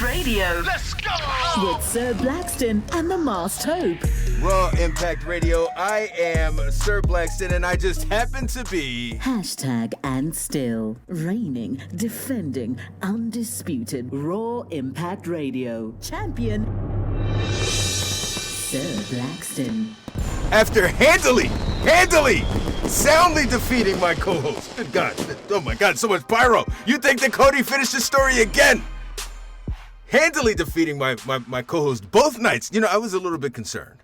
Radio. Let's go! With Sir Blackston and the Masked Hope. Raw Impact Radio. I am Sir Blackston, and I just happen to be... Hashtag and still. Reigning, defending, undisputed Raw Impact Radio. Champion, Sir Blackston. After handily, soundly defeating my co-host. Good God. Oh my God, so much pyro. You think that Cody finished the story again? Handily defeating my co-host both nights. You know, I was a little bit concerned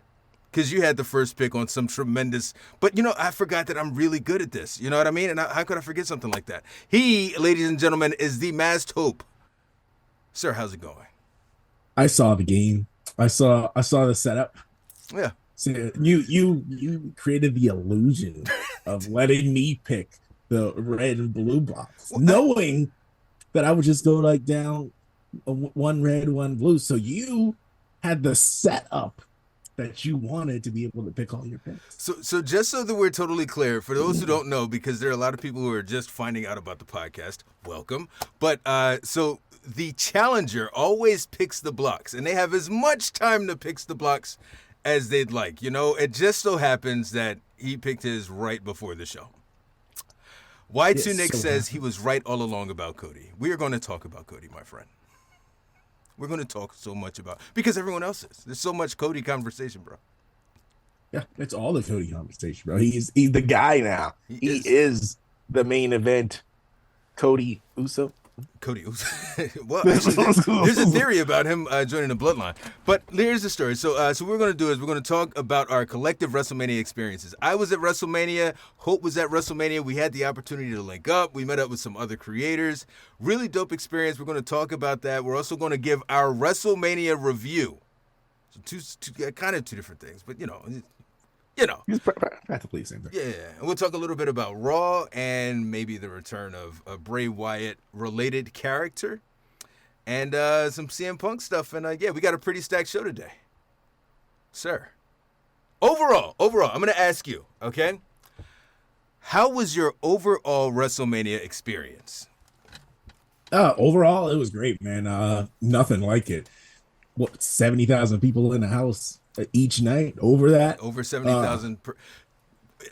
because you had the first pick on some tremendous, but you know, I forgot that I'm really good at this. You know what I mean? And how could I forget something like that? He, ladies and gentlemen, is the Masked Hope. Sir, how's it going? I saw the game. I saw the setup. Yeah. So you created the illusion of letting me pick the red and blue blocks, knowing that I would just go like down one red, one blue. So you had the setup that you wanted to be able to pick all your picks. So just so that we're totally clear, for those who don't know, because there are a lot of people who are just finding out about the podcast, welcome. But so the challenger always picks the blocks, and they have as much time to pick the blocks as they'd like. You know, it just so happens that he picked his right before the show. Y2 Nick says he was right all along about Cody. We are going to talk about Cody, my friend. We're going to talk so much about, because everyone else is. There's so much Cody conversation, bro. Yeah, it's all the Cody conversation, bro. He's the guy now. He is the main event. Cody Uso. Well, actually, there's a theory about him joining the Bloodline. But here's the story. So what we're going to do is we're going to talk about our collective WrestleMania experiences. I was at WrestleMania. Hope was at WrestleMania. We had the opportunity to link up. We met up with some other creators. Really dope experience. We're going to talk about that. We're also going to give our WrestleMania review. So kind of two different things, but you know. He's practically the same thing. Yeah, and we'll talk a little bit about Raw and maybe the return of a Bray Wyatt-related character and some CM Punk stuff. And, we got a pretty stacked show today. Sir, overall, I'm going to ask you, okay? How was your overall WrestleMania experience? Overall, it was great, man. Nothing like it. 70,000 people in the house each night, over that? Over 70,000.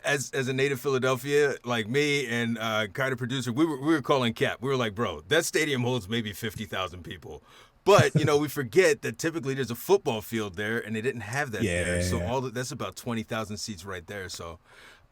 As a native Philadelphia, like me and kind of producer, we were calling cap. We were like, bro, that stadium holds maybe 50,000 people. But, you know, we forget that typically there's a football field there, and they didn't have that there. So that's about 20,000 seats right there. So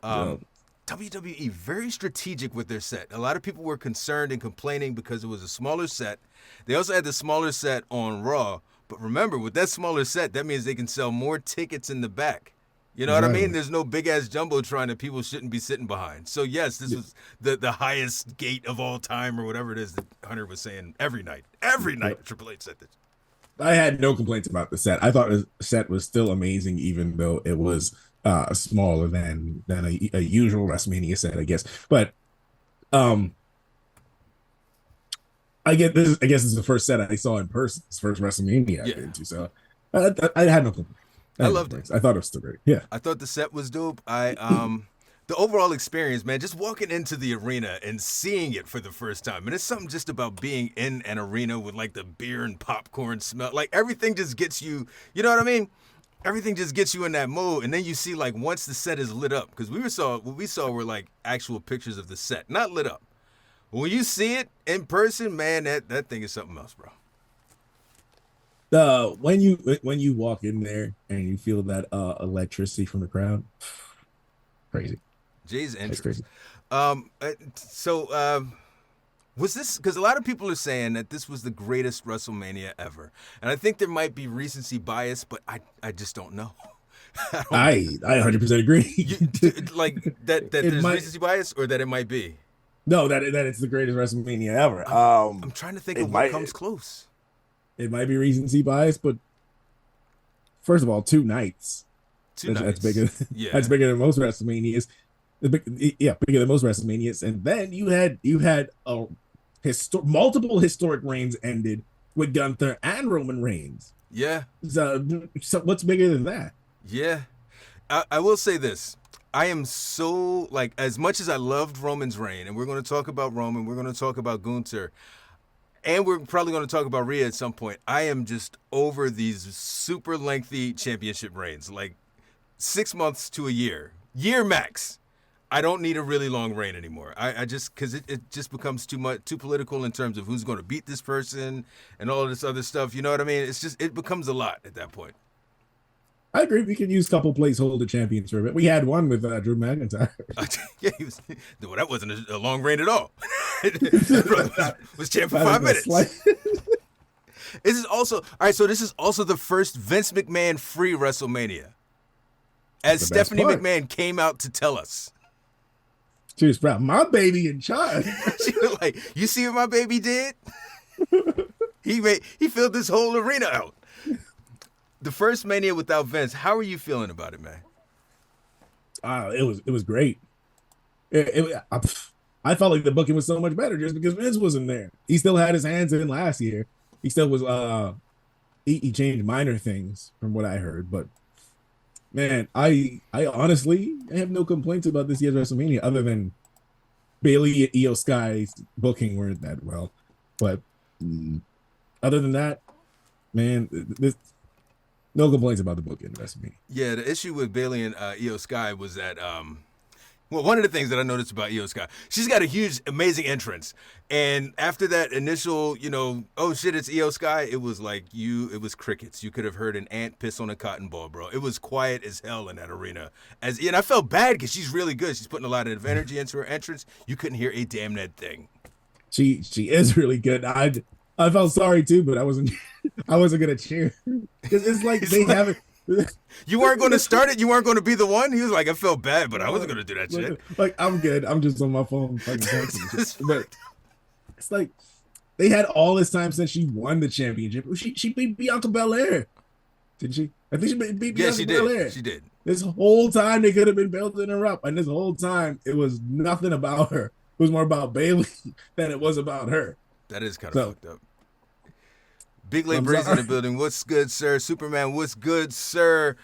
WWE, very strategic with their set. A lot of people were concerned and complaining because it was a smaller set. They also had the smaller set on Raw. But remember, with that smaller set, that means they can sell more tickets in the back. You know what I mean? There's no big-ass jumbotron that people shouldn't be sitting behind. So, yes, this was the highest gate of all time or whatever it is that Hunter was saying every night. Every night, Triple H said this. I had no complaints about the set. I thought the set was still amazing, even though it was smaller than a usual WrestleMania set, I guess. But I guess this is the first set I saw in person. It's the first WrestleMania I've been to, so I had no complaints. I loved it. I thought it was still great. Yeah, I thought the set was dope. The overall experience, man, just walking into the arena and seeing it for the first time, and it's something just about being in an arena with like the beer and popcorn smell. Like everything just gets you. You know what I mean? Everything just gets you in that mode, and then you see like once the set is lit up, because what we saw were like actual pictures of the set, not lit up. When you see it in person, man, that thing is something else, bro. When you walk in there and you feel that electricity from the crowd, crazy. Jay's entrance. Crazy. Was this, because a lot of people are saying that this was the greatest WrestleMania ever, and I think there might be recency bias, but I just don't know. I 100% agree. Like that there's recency bias, or that it might be. No, that it's the greatest WrestleMania ever. I'm trying to think of what comes close. It might be recency bias, but first of all, two nights. That's bigger. Yeah, that's bigger than most WrestleManias. Bigger than most WrestleManias. And then you had multiple historic reigns ended with Gunther and Roman Reigns. Yeah. So what's bigger than that? Yeah, I will say this. I am so, like, as much as I loved Roman's reign, and we're going to talk about Roman, we're going to talk about Gunther, And we're probably going to talk about Rhea at some point. I am just over these super lengthy championship reigns, like 6 months to a year max. I don't need a really long reign anymore. I just, because it just becomes too political in terms of who's going to beat this person and all of this other stuff. You know what I mean? It becomes a lot at that point. I agree. We can use a couple placeholder champions for it. We had one with Drew McIntyre. Yeah, well, that wasn't a long reign at all. was champ for 5 minutes. This is also, all right, so this is also the first Vince McMahon free WrestleMania. As Stephanie McMahon came out to tell us. She was proud. My baby in charge. She was like, you see what my baby did? He filled this whole arena out. The first Mania without Vince, how are you feeling about it, man? It was great. I felt like the booking was so much better just because Vince wasn't there. He still had his hands in last year. He still was he changed minor things from what I heard, but man, I honestly have no complaints about this year's WrestleMania other than Bayley and Io Sky's booking weren't that well. But other than that, man, no complaints about the booking of WrestleMania. Yeah, the issue with Bayley and Io Sky was that, well, one of the things that I noticed about Io Sky, she's got a huge, amazing entrance. And after that initial, oh shit, it's Io Sky, it was like it was crickets. You could have heard an ant piss on a cotton ball, bro. It was quiet as hell in that arena. And I felt bad because she's really good. She's putting a lot of energy into her entrance. You couldn't hear a damn net thing. She is really good. I felt sorry too, but I wasn't gonna cheer because it's like they haven't. You weren't going to start it. You weren't going to be the one. He was like, I felt bad, but I wasn't going to do that shit. Like I'm good. I'm just on my phone. But it's like they had all this time since she won the championship. She beat Bianca Belair, didn't she? I think she beat Bianca Belair. She did. This whole time they could have been building her up, and this whole time it was nothing about her. It was more about Bayley than it was about her. That is kind of fucked up. Big Late Breeze in the building. What's good, sir? Superman, what's good, sir?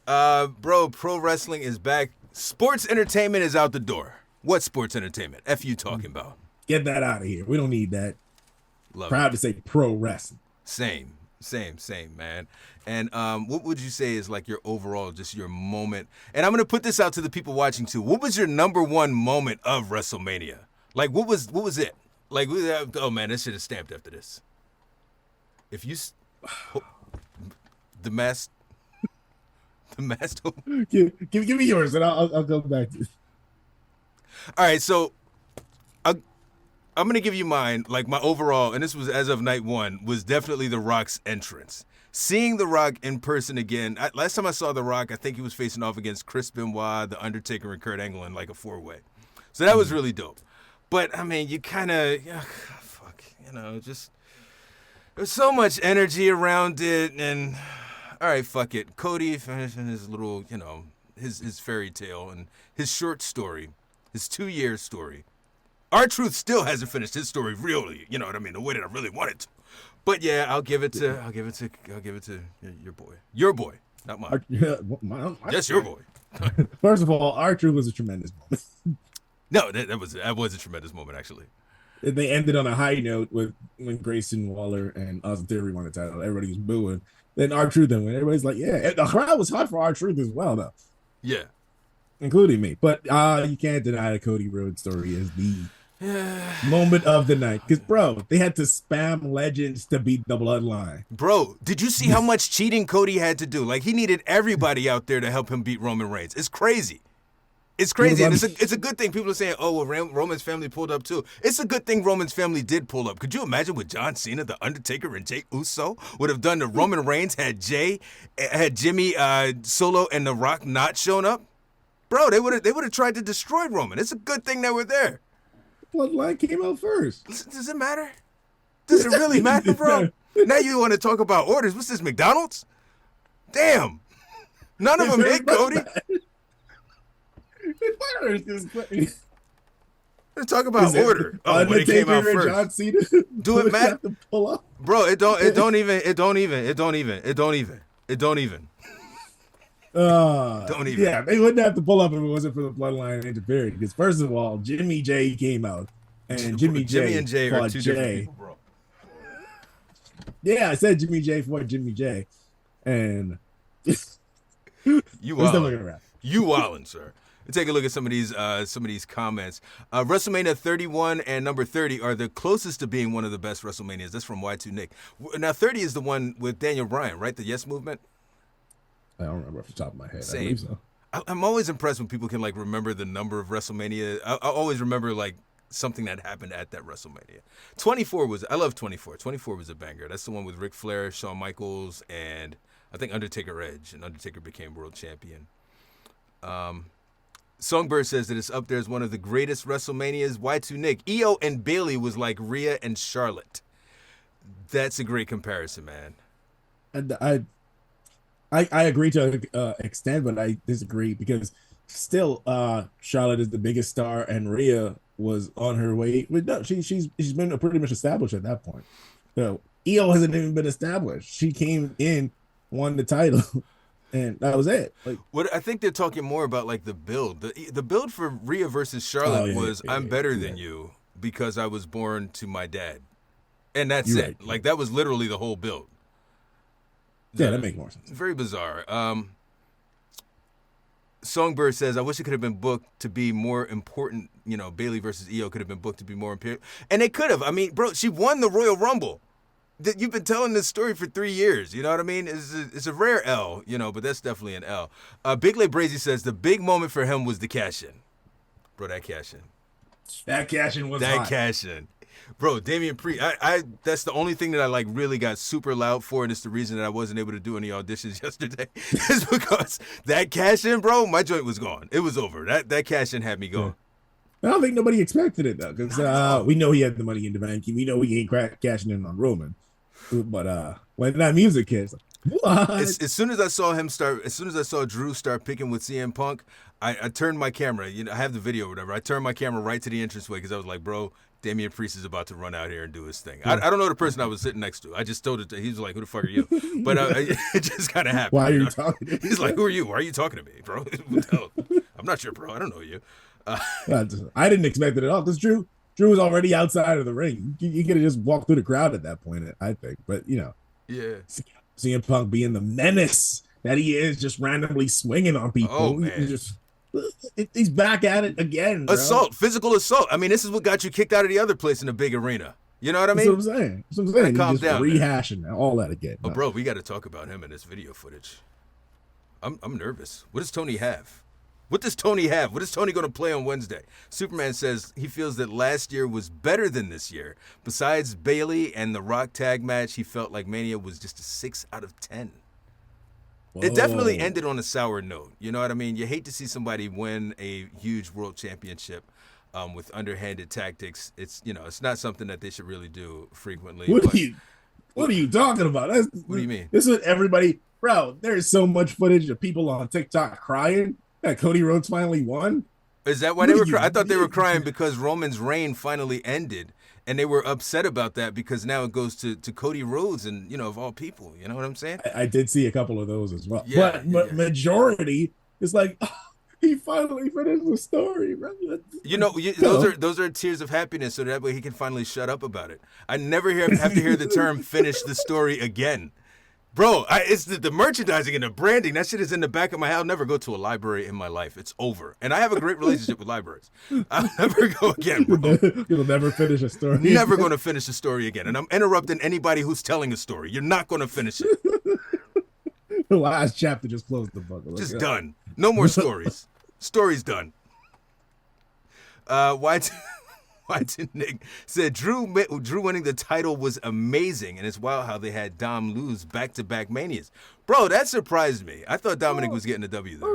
Bro, pro wrestling is back. Sports entertainment is out the door. What sports entertainment? F you talking about? Get that out of here. We don't need that. Proud to say pro wrestling. Same, man. And what would you say is like your overall, just your moment? And I'm going to put this out to the people watching too. What was your number one moment of WrestleMania? Like, what was it? Like, oh man, this shit is stamped after this. If you, the mask. Give me yours, and I'll go back to it. All right, so I'm gonna give you mine. Like my overall, and this was as of night one, was definitely The Rock's entrance. Seeing The Rock in person again. Last time I saw The Rock, I think he was facing off against Chris Benoit, The Undertaker, and Kurt Angle in like a 4-way. So that was really dope. But I mean, you kind of, just. There's so much energy around it, and all right, fuck it. Cody finishing his little, his fairy tale and his short story, his 2-year story. R-Truth still hasn't finished his story really, you know what I mean, the way that I really wanted to. But yeah, I'll give it to your boy, not mine. Just your boy. First of all, R-Truth was a tremendous moment. No, that was a tremendous moment actually. They ended on a high note with when Grayson Waller and Austin Theory won the title. Everybody was booing. Then R-Truth then went. Everybody's like, yeah. And the crowd was hot for R-Truth as well, though. Yeah. Including me. But you can't deny the Cody Rhodes story is the moment of the night. Because, bro, they had to spam legends to beat the bloodline. Bro, did you see how much cheating Cody had to do? Like, he needed everybody out there to help him beat Roman Reigns. It's crazy. It's crazy, and it's a good thing. People are saying, oh, well, Roman's family pulled up, too. It's a good thing Roman's family did pull up. Could you imagine what John Cena, The Undertaker, and Jey Uso would have done to Roman Reigns had Jimmy Solo and The Rock not shown up? Bro, they would have tried to destroy Roman. It's a good thing they were there. Bloodline came out first. Does it matter? Does it really matter, bro? Now you want to talk about orders. What's this, McDonald's? Damn. None of them hit Cody. Let's talk about order. Oh, when it came out first. John Cena? Do it matter? Bro, it don't even. Yeah, they wouldn't have to pull up if it wasn't for the bloodline interfering. Because first of all, Jimmy J came out, and Jimmy and Jay are two different people, bro. Yeah, I said Jimmy J for Jimmy J, and You wildin'. You wildin', sir. Let's take a look at some of these comments. WrestleMania 31 and number 30 are the closest to being one of the best WrestleManias. That's from Y2 Nick. Now 30 is the one with Daniel Bryan, right? The Yes Movement. I don't remember off the top of my head. Same. I believe so. I'm always impressed when people can like remember the number of WrestleMania. I always remember like something that happened at that WrestleMania. 24 I love 24. 24 was a banger. That's the one with Ric Flair, Shawn Michaels, and I think Undertaker Edge, and Undertaker became world champion. Songbird says that it's up there as one of the greatest WrestleManias. Y2 Nick, Io and Bayley was like Rhea and Charlotte. That's a great comparison, man. And I agree to an extent, but I disagree because still Charlotte is the biggest star and Rhea was on her way. But no, she's been pretty much established at that point. So Io hasn't even been established. She came in, won the title, and that was it. Like, what I think they're talking more about like the build. The build for Rhea versus Charlotte was I'm better than you because I was born to my dad. And that's it. Right. Like that was literally the whole build. Yeah, that makes more sense. Very bizarre. Songbird says, I wish it could have been booked to be more important. You know, Bayley versus Io could have been booked to be more important. And they could have. I mean, bro, she won the Royal Rumble. You've been telling this story for 3 years. You know what I mean? It's a rare L, you know, but that's definitely an L. Big Lay Brazy says the big moment for him was the cash-in. Bro, that cash-in. That cash-in was That hot. cash-in. Bro, Damian Priest, I that's the only thing that I like really got super loud for, and it's the reason that I wasn't able to do any auditions yesterday. Is because that cash in, bro, my joint was gone. It was over. That cash in had me going. I don't think nobody expected it though, because we know he had the money in the bank. We know he ain't cashing in on Roman. But when that music hits, what? As soon as I saw Drew start picking with CM Punk, I turned my camera. You know, I have the video or whatever. I turned my camera right to the entranceway because I was like, bro, Damian Priest is about to run out here and do his thing. I don't know the person I was sitting next to. I just told it to he was like, who the fuck are you? But it just kind of happened. Why are you talking to me? He's like, who are you? Why are you talking to me, bro? I'm not sure, bro. I don't know you. I didn't expect it at all because Drew was already outside of the ring. You could have just walked through the crowd at that point, I think. But, you know. Yeah. CM Punk being the menace that he is, just randomly swinging on people. Oh, man. He's back at it again, bro. Assault, physical assault. I mean, this is what got you kicked out of the other place in a big arena. You know what I mean? That's what I'm saying. Calm just down, rehashing all that again. Oh, bro, we got to talk about him in this video footage. I'm nervous. What does Tony have? What does Tony have? What is Tony going to play on Wednesday? Superman says he feels that last year was better than this year. Besides Bayley and the Rock tag match, he felt like Mania was just a 6 out of 10. Whoa. It definitely ended on a sour note. You know what I mean? You hate to see somebody win a huge world championship with underhanded tactics. It's not something that they should really do frequently. What are you talking about? What do you mean? This is everybody, bro. There's so much footage of people on TikTok crying that Cody Rhodes finally won. Is that why they were crying? I thought they were crying because Roman's reign finally ended, and they were upset about that because now it goes to Cody Rhodes and, of all people. You know what I'm saying? I did see a couple of those as well. Yeah, but majority is like, oh, he finally finished the story, bro. Those are tears of happiness, so that way he can finally shut up about it. I never have to hear the term "finish the story" again. Bro, it's the merchandising and the branding. That shit is in the back of my head. I'll never go to a library in my life. It's over. And I have a great relationship with libraries. I'll never go again, bro. You'll never finish a story. Never going to finish a story again. And I'm interrupting anybody who's telling a story. You're not going to finish it. The last chapter just closed the book. Just done. No more stories. Story's done. White Nick said Drew winning the title was amazing, and it's wild how they had Dom lose back-to-back Manias. Bro, that surprised me. I thought Dominic was getting a W there.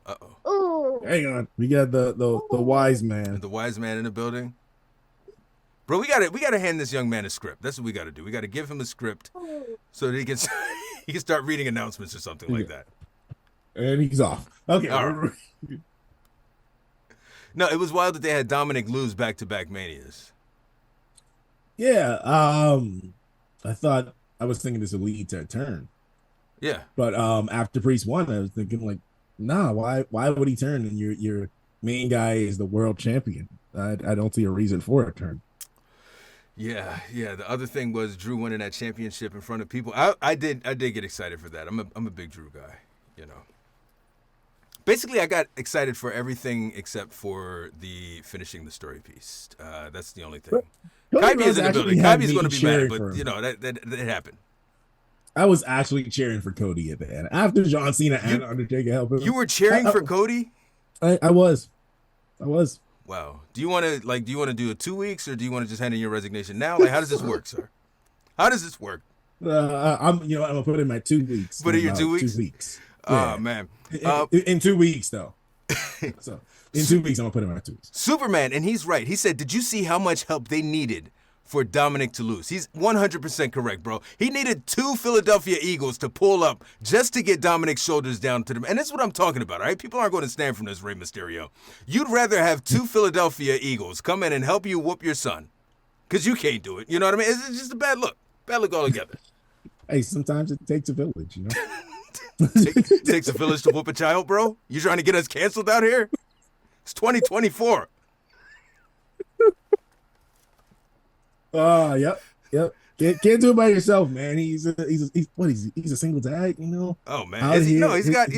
Uh-oh. Hang on. We got the wise man. The wise man in the building. Bro, we gotta hand this young man a script. That's what we gotta do. We gotta give him a script so that he can start reading announcements or something like that. And he's off. Okay. All right. No, it was wild that they had Dominic lose back-to-back Manias. Yeah, I was thinking this would lead to a turn. Yeah. But after Priest won, I was thinking like, nah, why would he turn? And your main guy is the world champion. I don't see a reason for a turn. Yeah. The other thing was Drew winning that championship in front of people. I did get excited for that. I'm a big Drew guy, you know. Basically, I got excited for everything except for the finishing the story piece. That's the only thing. Kyrie is in the building. Kyrie's going to be mad, but you know that happened. I was actually cheering for Cody at the end after John Cena and Undertaker helped him. You were cheering for Cody? I was. Wow. Do you want to do it 2 weeks, or do you want to just hand in your resignation now? Like, how does this work, sir? How does this work? I'm gonna put in my 2 weeks. Put in your 2 weeks? 2 weeks. Oh man. In 2 weeks though. So in 2 weeks I'm gonna put in my 2 weeks. Superman, and he's right. He said, "Did you see how much help they needed for Dominic to lose?" He's 100% correct, bro. He needed 2 Philadelphia Eagles to pull up just to get Dominic's shoulders down to them. And that's what I'm talking about, all right? People aren't going to stand from this, Rey Mysterio. You'd rather have 2 Philadelphia Eagles come in and help you whoop your son, because you can't do it. You know what I mean? It's just a bad look. Bad look altogether. Hey, sometimes it takes a village, you know? Takes a village to whoop a child, bro? You trying to get us canceled out here? It's 2024. Yep. Can't do it by yourself, man. He's a single dad, you know. Oh man, he's got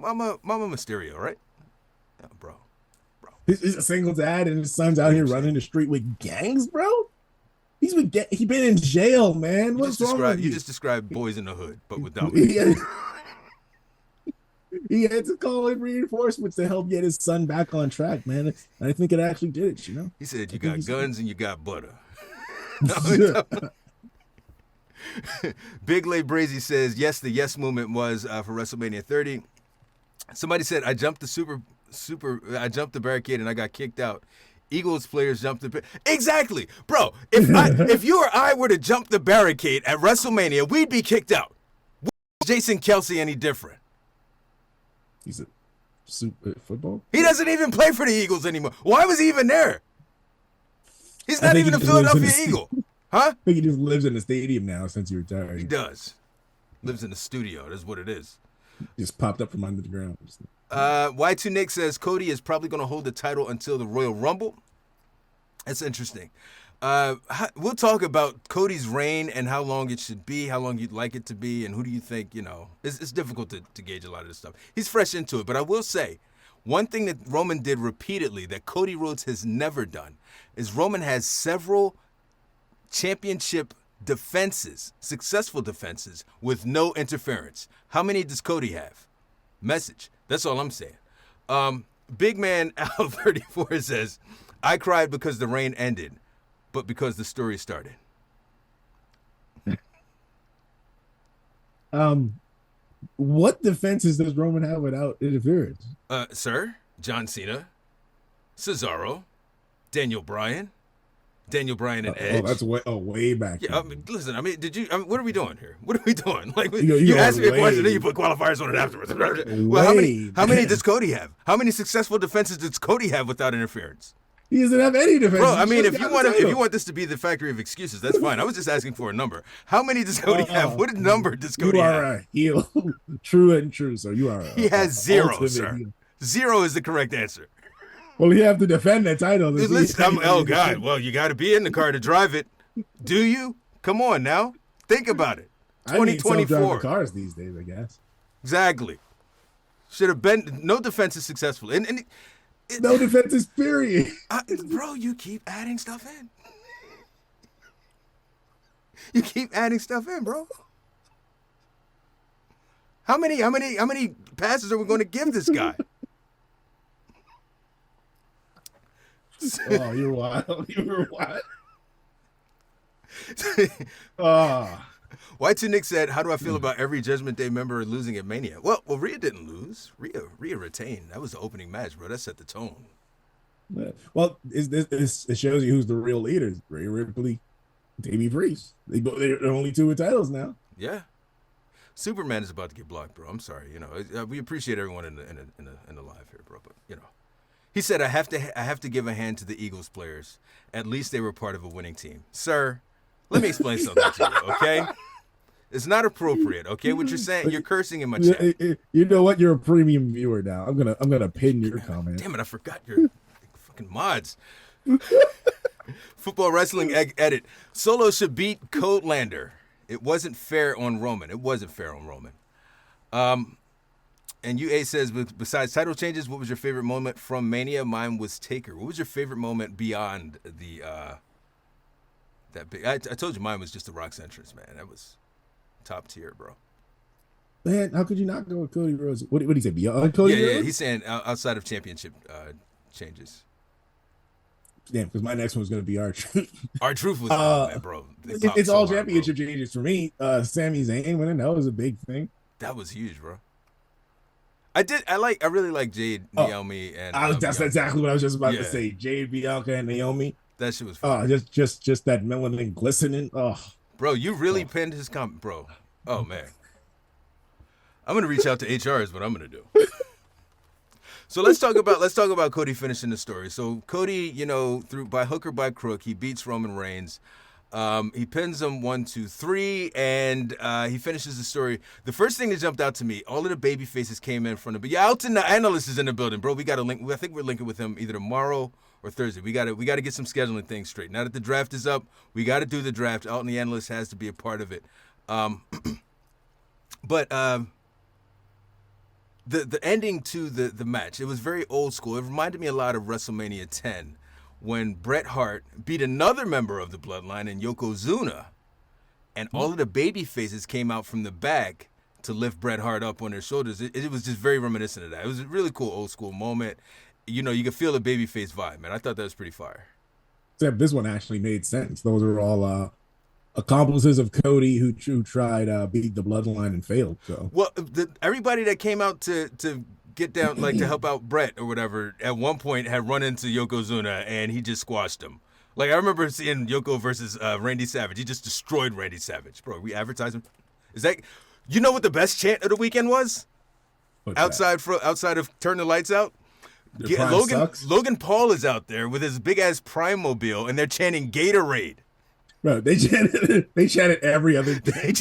Mama Mysterio, right? Oh, bro. He's a single dad, and his son's out here running the street with gangs, bro. He's been in jail, man. What's wrong with you? You just described Boys in the Hood, but without me. He had to call in reinforcements to help get his son back on track, man. And I think it actually did it, you know? He said, you got guns and you got butter. Big Lay Brazy says, yes, the yes movement was for WrestleMania 30. Somebody said, I jumped the barricade and I got kicked out. Eagles players jumped the exactly, bro. If you or I were to jump the barricade at WrestleMania, we'd be kicked out. Is Jason Kelce any different? He's a super football. He doesn't even play for the Eagles anymore. Why was he even there? He's not even a Philadelphia Eagle, huh? I think he just lives in the stadium now since he retired. He does. Lives in the studio. That's what it is. Just popped up from under the ground. Y2 Nick says Cody is probably going to hold the title until the Royal Rumble. That's interesting. We'll talk about Cody's reign and how long it should be, how long you'd like it to be, and who do you think, you know. It's difficult to gauge a lot of this stuff. He's fresh into it, but I will say, one thing that Roman did repeatedly that Cody Rhodes has never done is Roman has several championship defenses, successful defenses, with no interference. How many does Cody have? Message. That's all I'm saying. Big Man Al 34 says, I cried because the rain ended, but because the story started. What defenses does Roman have without interference? Sir, John Cena, Cesaro, Daniel Bryan and Edge. Oh, that's way back. Yeah, listen. What are we doing here? What are we doing? Like, you asked me a question, then you put qualifiers on it afterwards. Well, how many does Cody have? How many successful defenses does Cody have without interference? He doesn't have any defense. Bro, I mean, if you want this to be the factory of excuses, that's fine. I was just asking for a number. How many does Cody have? What number does Cody have? You are a heel. True and true, sir. You are. He has 0, sir. Heel. 0 is the correct answer. Well, you have to defend that title. Oh, God. Well, you got to be in the car to drive it. Do you? Come on now. Think about it. 2024. Cars these days, I guess. Exactly. Should have been. No defense is successful. No defenses, period. Bro, you keep adding stuff in. You keep adding stuff in, bro. How many passes are we going to give this guy? Oh, you're wild. You're wild. Oh. Y2 Nick said, how do I feel about every Judgment Day member losing at Mania? Well, Rhea didn't lose. Rhea retained. That was the opening match, bro. That set the tone. Well, it shows you who's the real leaders. Rhea Ripley, Davey Priest. They're only 2 with titles now. Yeah. Superman is about to get blocked, bro. I'm sorry. You know, we appreciate everyone in the live here, bro. But, you know. He said, I have to give a hand to the Eagles players. At least they were part of a winning team. Sir, let me explain something to you, okay? It's not appropriate, okay? What you're saying, you're cursing in my chat. You know what? You're a premium viewer now. I'm gonna pin your comment. Damn it! I forgot your fucking mods. Football Wrestling Edit. Solo should beat Codelander. It wasn't fair on Roman. And UA says, besides title changes, what was your favorite moment from Mania? Mine was Taker. What was your favorite moment beyond the that big? I told you mine was just the Rock's entrance, man. That was top tier, bro. Man, how could you not go with Cody Rhodes? What did he say? Beyond Cody Rhodes? Yeah, he's saying outside of championship changes. Damn, because my next one was going to be R-Truth. R-Truth was, man, bro. It's all championship changes for me. Sami Zayn winning, that was a big thing. That was huge, bro. I really like Jade, Naomi, and that's exactly what I was just about to say. Jade, Bianca, and Naomi. That shit was fun. Just that melanin glistening. Oh, bro, you really pinned his comment, bro. Oh man, I'm gonna reach out to HR is what I'm gonna do. So let's talk about Cody finishing the story. So Cody, through by hook or by crook, he beats Roman Reigns. He pins him 1, 2, 3, and he finishes the story. The first thing that jumped out to me, all of the baby faces came in front of. But yeah, Alton, the analyst, is in the building, bro. We got to link. I think we're linking with him either tomorrow or Thursday. We got to get some scheduling things straight. Now that the draft is up, we got to do the draft. Alton, the analyst, has to be a part of it. But the ending to the match, it was very old school. It reminded me a lot of WrestleMania 10. When Bret Hart beat another member of the Bloodline in Yokozuna, and all of the baby faces came out from the back to lift Bret Hart up on their shoulders. It was just very reminiscent of that. It was a really cool old school moment. You could feel the baby face vibe, man. I thought that was pretty fire. Except this one actually made sense. Those are all accomplices of Cody who tried beat the Bloodline and failed. So everybody that came out to get down, to help out Bret or whatever, at one point had run into Yokozuna and he just squashed him. I remember seeing Yoko versus Randy Savage. He just destroyed Randy Savage. Bro, we advertise him. Is that, what the best chant of the weekend was? Outside of Turn the Lights Out? Logan Paul is out there with his big ass Prime Mobile and they're chanting Gatorade. Bro, they chanted every other day.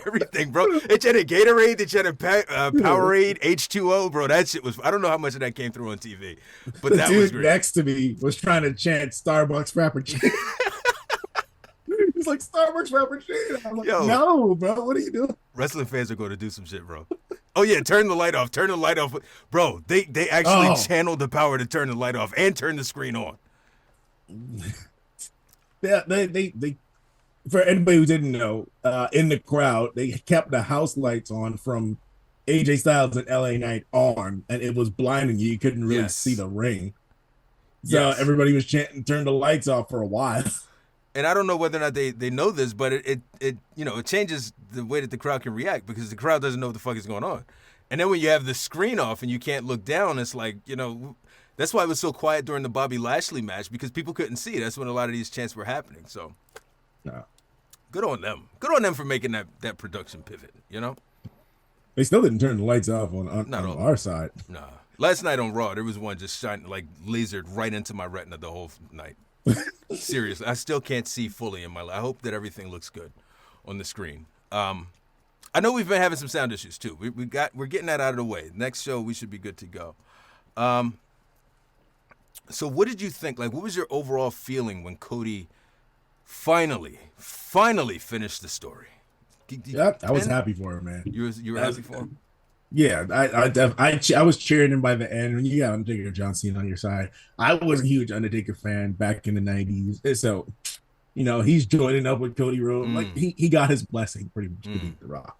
Everything, bro. They chanted Gatorade, they chanted Powerade, H2O, bro. That shit was, I don't know how much of that came through on TV, but that was great. Next to me was trying to chant Starbucks Frappuccino. He's like, Starbucks Frappuccino. I'm like, no, bro, what are you doing? Wrestling fans are going to do some shit, bro. Oh, yeah, turn the light off. Bro, they actually channeled the power to turn the light off and turn the screen on. Yeah, they for anybody who didn't know, in the crowd, they kept the house lights on from AJ Styles and LA Knight on, and it was blinding you. You couldn't really see the ring. So everybody was chanting, turn the lights off for a while. And I don't know whether or not they know this, but it changes the way that the crowd can react because the crowd doesn't know what the fuck is going on. And then when you have the screen off and you can't look down, it's like, that's why it was so quiet during the Bobby Lashley match because people couldn't see. That's when a lot of these chants were happening. So, good on them. Good on them for making that production pivot. They still didn't turn the lights off on our side. Nah. Last night on Raw, there was one just shining lasered right into my retina the whole night. Seriously, I still can't see fully in my life. I hope that everything looks good on the screen. I know we've been having some sound issues too. We're getting that out of the way. Next show we should be good to go. So what did you think? What was your overall feeling when Cody finally finished the story? I was happy for him, man. You were happy for him? Yeah, I was cheering him by the end. When you got Undertaker John Cena on your side, I was a huge Undertaker fan back in the 90s. So, he's joining up with Cody Rhodes. He got his blessing pretty much to beat The Rock.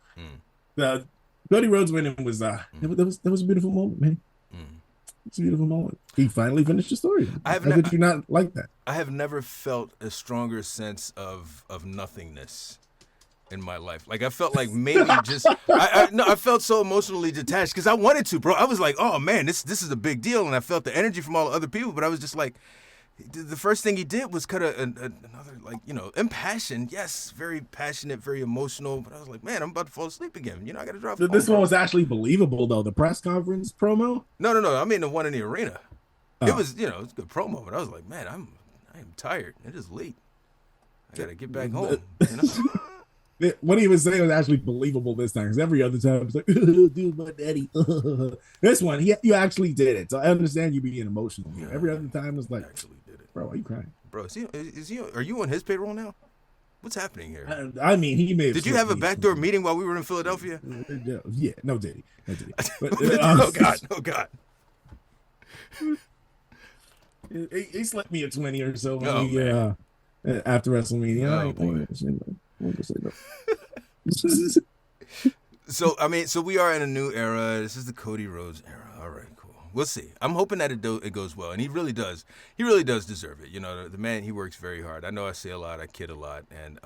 The Cody Rhodes winning was that was a beautiful moment, man. It's a beautiful moment. He finally finished the story. How could you not like that? I have never felt a stronger sense of nothingness in my life. I felt like maybe just I felt so emotionally detached because I wanted to, bro. I was like, oh man, this is a big deal, and I felt the energy from all the other people. But I was just like, the first thing he did was cut another impassioned, yes, very passionate, very emotional. But I was like, man, I'm about to fall asleep again. I got to drop. This one was actually believable though. The press conference promo. No. I mean the one in the arena. It was it was a good promo, but I was like, man, I am tired. It is late. I got to get back home. What he was saying was actually believable this time because every other time it's like, dude, my daddy. This one, you actually did it. So I understand you being emotional here. Every other time it's like, actually did it. Bro, why are you crying? Bro, are you on his payroll now? What's happening here? I mean, he may have. Did you have a backdoor meeting while we were in Philadelphia? Yeah, no diddy. But, oh God. He slept me at 20 or so after WrestleMania. I ain't gonna say no. So we are in a new era. This is the Cody Rhodes era. All right, cool. We'll see. I'm hoping that it goes well, and he really does. He really does deserve it. You know, the man, he works very hard. I know I say a lot, I kid a lot, and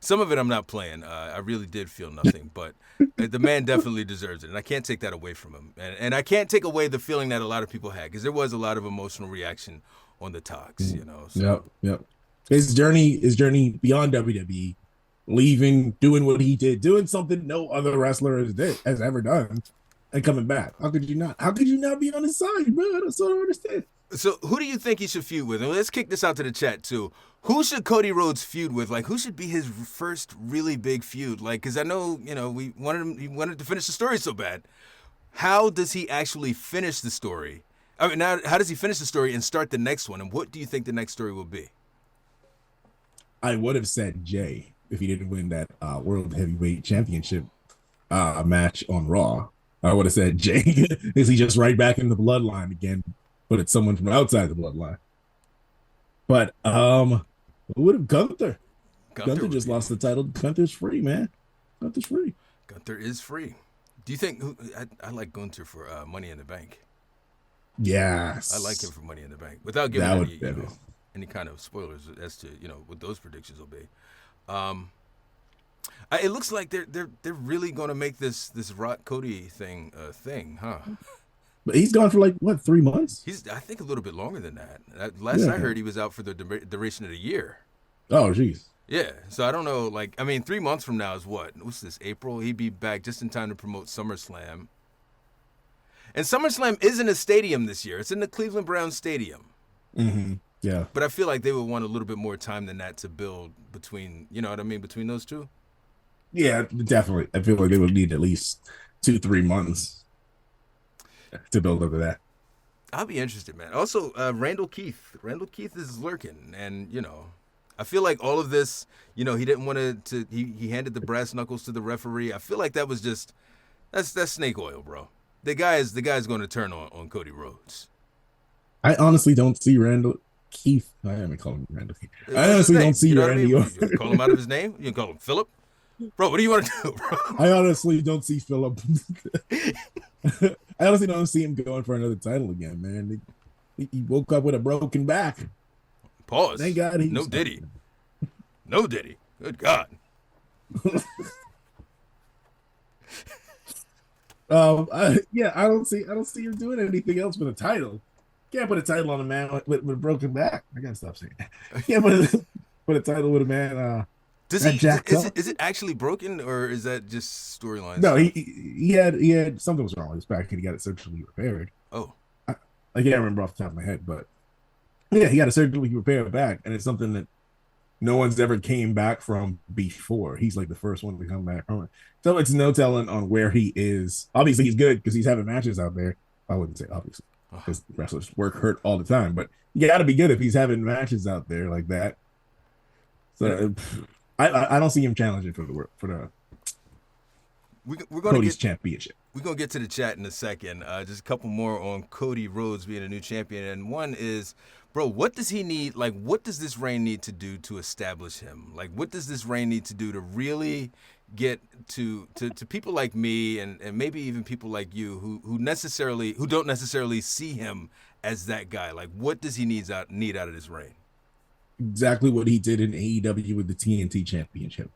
some of it I'm not playing. I really did feel nothing, but the man definitely deserves it, and I can't take that away from him. And I can't take away the feeling that a lot of people had, because there was a lot of emotional reaction on the talks. You know. So. Yep. His journey beyond WWE, leaving, doing what he did, doing something no other wrestler has ever done, and coming back. How could you not? How could you not be on his side, bro? I don't understand. So who do you think he should feud with? And let's kick this out to the chat too. Who should Cody Rhodes feud with? Like, who should be his first really big feud? Like, because I know, you know, he wanted to finish the story so bad. How does he actually finish the story? I mean, now how does he finish the story and start the next one? And what do you think the next story will be? I would have said Jay if he didn't win that World Heavyweight Championship match on Raw. I would have said Jay. Is he just right back in the bloodline again, but it's someone from outside the bloodline? But who would have Gunther? Gunther just lost the title. Gunther's free, man. Gunther's free. Gunther is free. Do you think? I like Gunther for Money in the Bank. Yes, I like him for Money in the Bank without giving any kind of spoilers as to what those predictions will be. It looks like they're really going to make this Rock Cody thing a thing, huh? But he's gone for 3 months? I think a little bit longer than that. Last I heard, he was out for the duration of the year. Oh, jeez. Yeah, so I don't know. 3 months from now is what? What's this? April? He'd be back just in time to promote SummerSlam. And SummerSlam is in a stadium this year. It's in the Cleveland Browns Stadium. Mm-hmm. Yeah. But I feel like they would want a little bit more time than that to build between those two. Yeah, definitely. I feel like they would need at least 2-3 months to build up to that. I'll be interested, man. Also, Randall Keith. Randall Keith is lurking, and I feel like all of this, he didn't want to. He handed the brass knuckles to the referee. I feel like that was just that's snake oil, bro. The guy's going to turn on Cody Rhodes. I honestly don't see Randall Keith. I haven't called him Randall Keith. I honestly don't see Randy Orton. You call him out of his name? You can call him Philip? Bro, what do you want to do, bro? I honestly don't see Philip. I honestly don't see him going for another title again, man. He woke up with a broken back. Pause. Thank God No Diddy. No Diddy. Good God. I don't see him doing anything else with a title. Can't put a title on a man with a broken back. I gotta stop saying that. Can't put a title with a man. Is it actually broken, or is that just storylines? No, he had something was wrong with his back, and he got it surgically repaired. Oh, I can't remember off the top of my head, but yeah, he got a surgically repaired back, and it's something that no one's ever came back from before. He's like the first one to come back from it. So it's no telling on where he is. Obviously, he's good because he's having matches out there. I wouldn't say obviously, because wrestlers work hurt all the time, but you got to be good if he's having matches out there like that. So I don't see him challenging for the we're going Cody's championship. We're going to get to the chat in a second. Just a couple more on Cody Rhodes being a new champion. And one is, bro, what does he need? Like, what does this reign need to do to establish him? Like, what does this reign need to do to really get to people like me and maybe even people like you who don't necessarily see him as that guy? Like, what does he need out of this reign? Exactly what he did in AEW with the TNT Championship.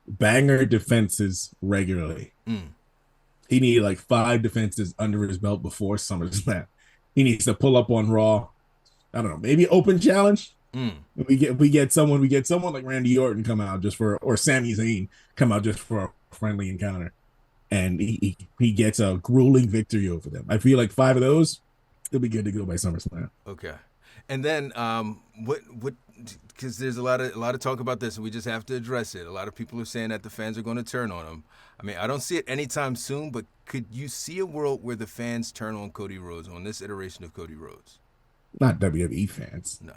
Banger defenses regularly. He needed like 5 defenses under his belt before SummerSlam. He needs to pull up on Raw. I don't know, maybe open challenge. We get someone like Randy Orton come out or Sami Zayn come out just for a friendly encounter, and he gets a grueling victory over them. I feel like 5 of those, it'll be good to go by SummerSlam. Okay, and then what? Because there's a lot of talk about this, and we just have to address it. A lot of people are saying that the fans are going to turn on him. I mean, I don't see it anytime soon, but could you see a world where the fans turn on Cody Rhodes, on this iteration of Cody Rhodes? Not WWE fans. No.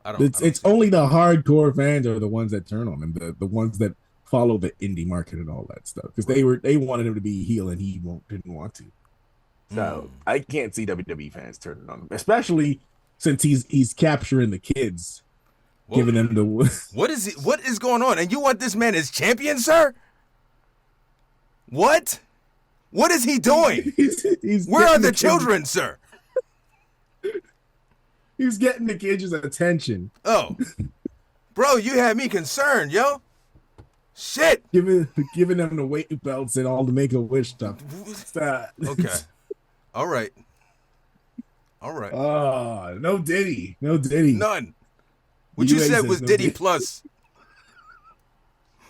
It's only the hardcore fans are the ones that turn on him, the ones that follow the indie market and all that stuff, because they wanted him to be heel and he didn't want to. So I can't see WWE fans turning on him, especially since he's capturing the kids, giving them the. What is going on? And you want this man as champion, sir? What? What is he doing? Where are the children, sir? He's getting the kids' attention. Oh, bro, you had me concerned, yo. Shit. Giving them the weight belts and all the Make-A-Wish stuff. Okay. All right. Oh, no Diddy. None. What you said was Diddy plus.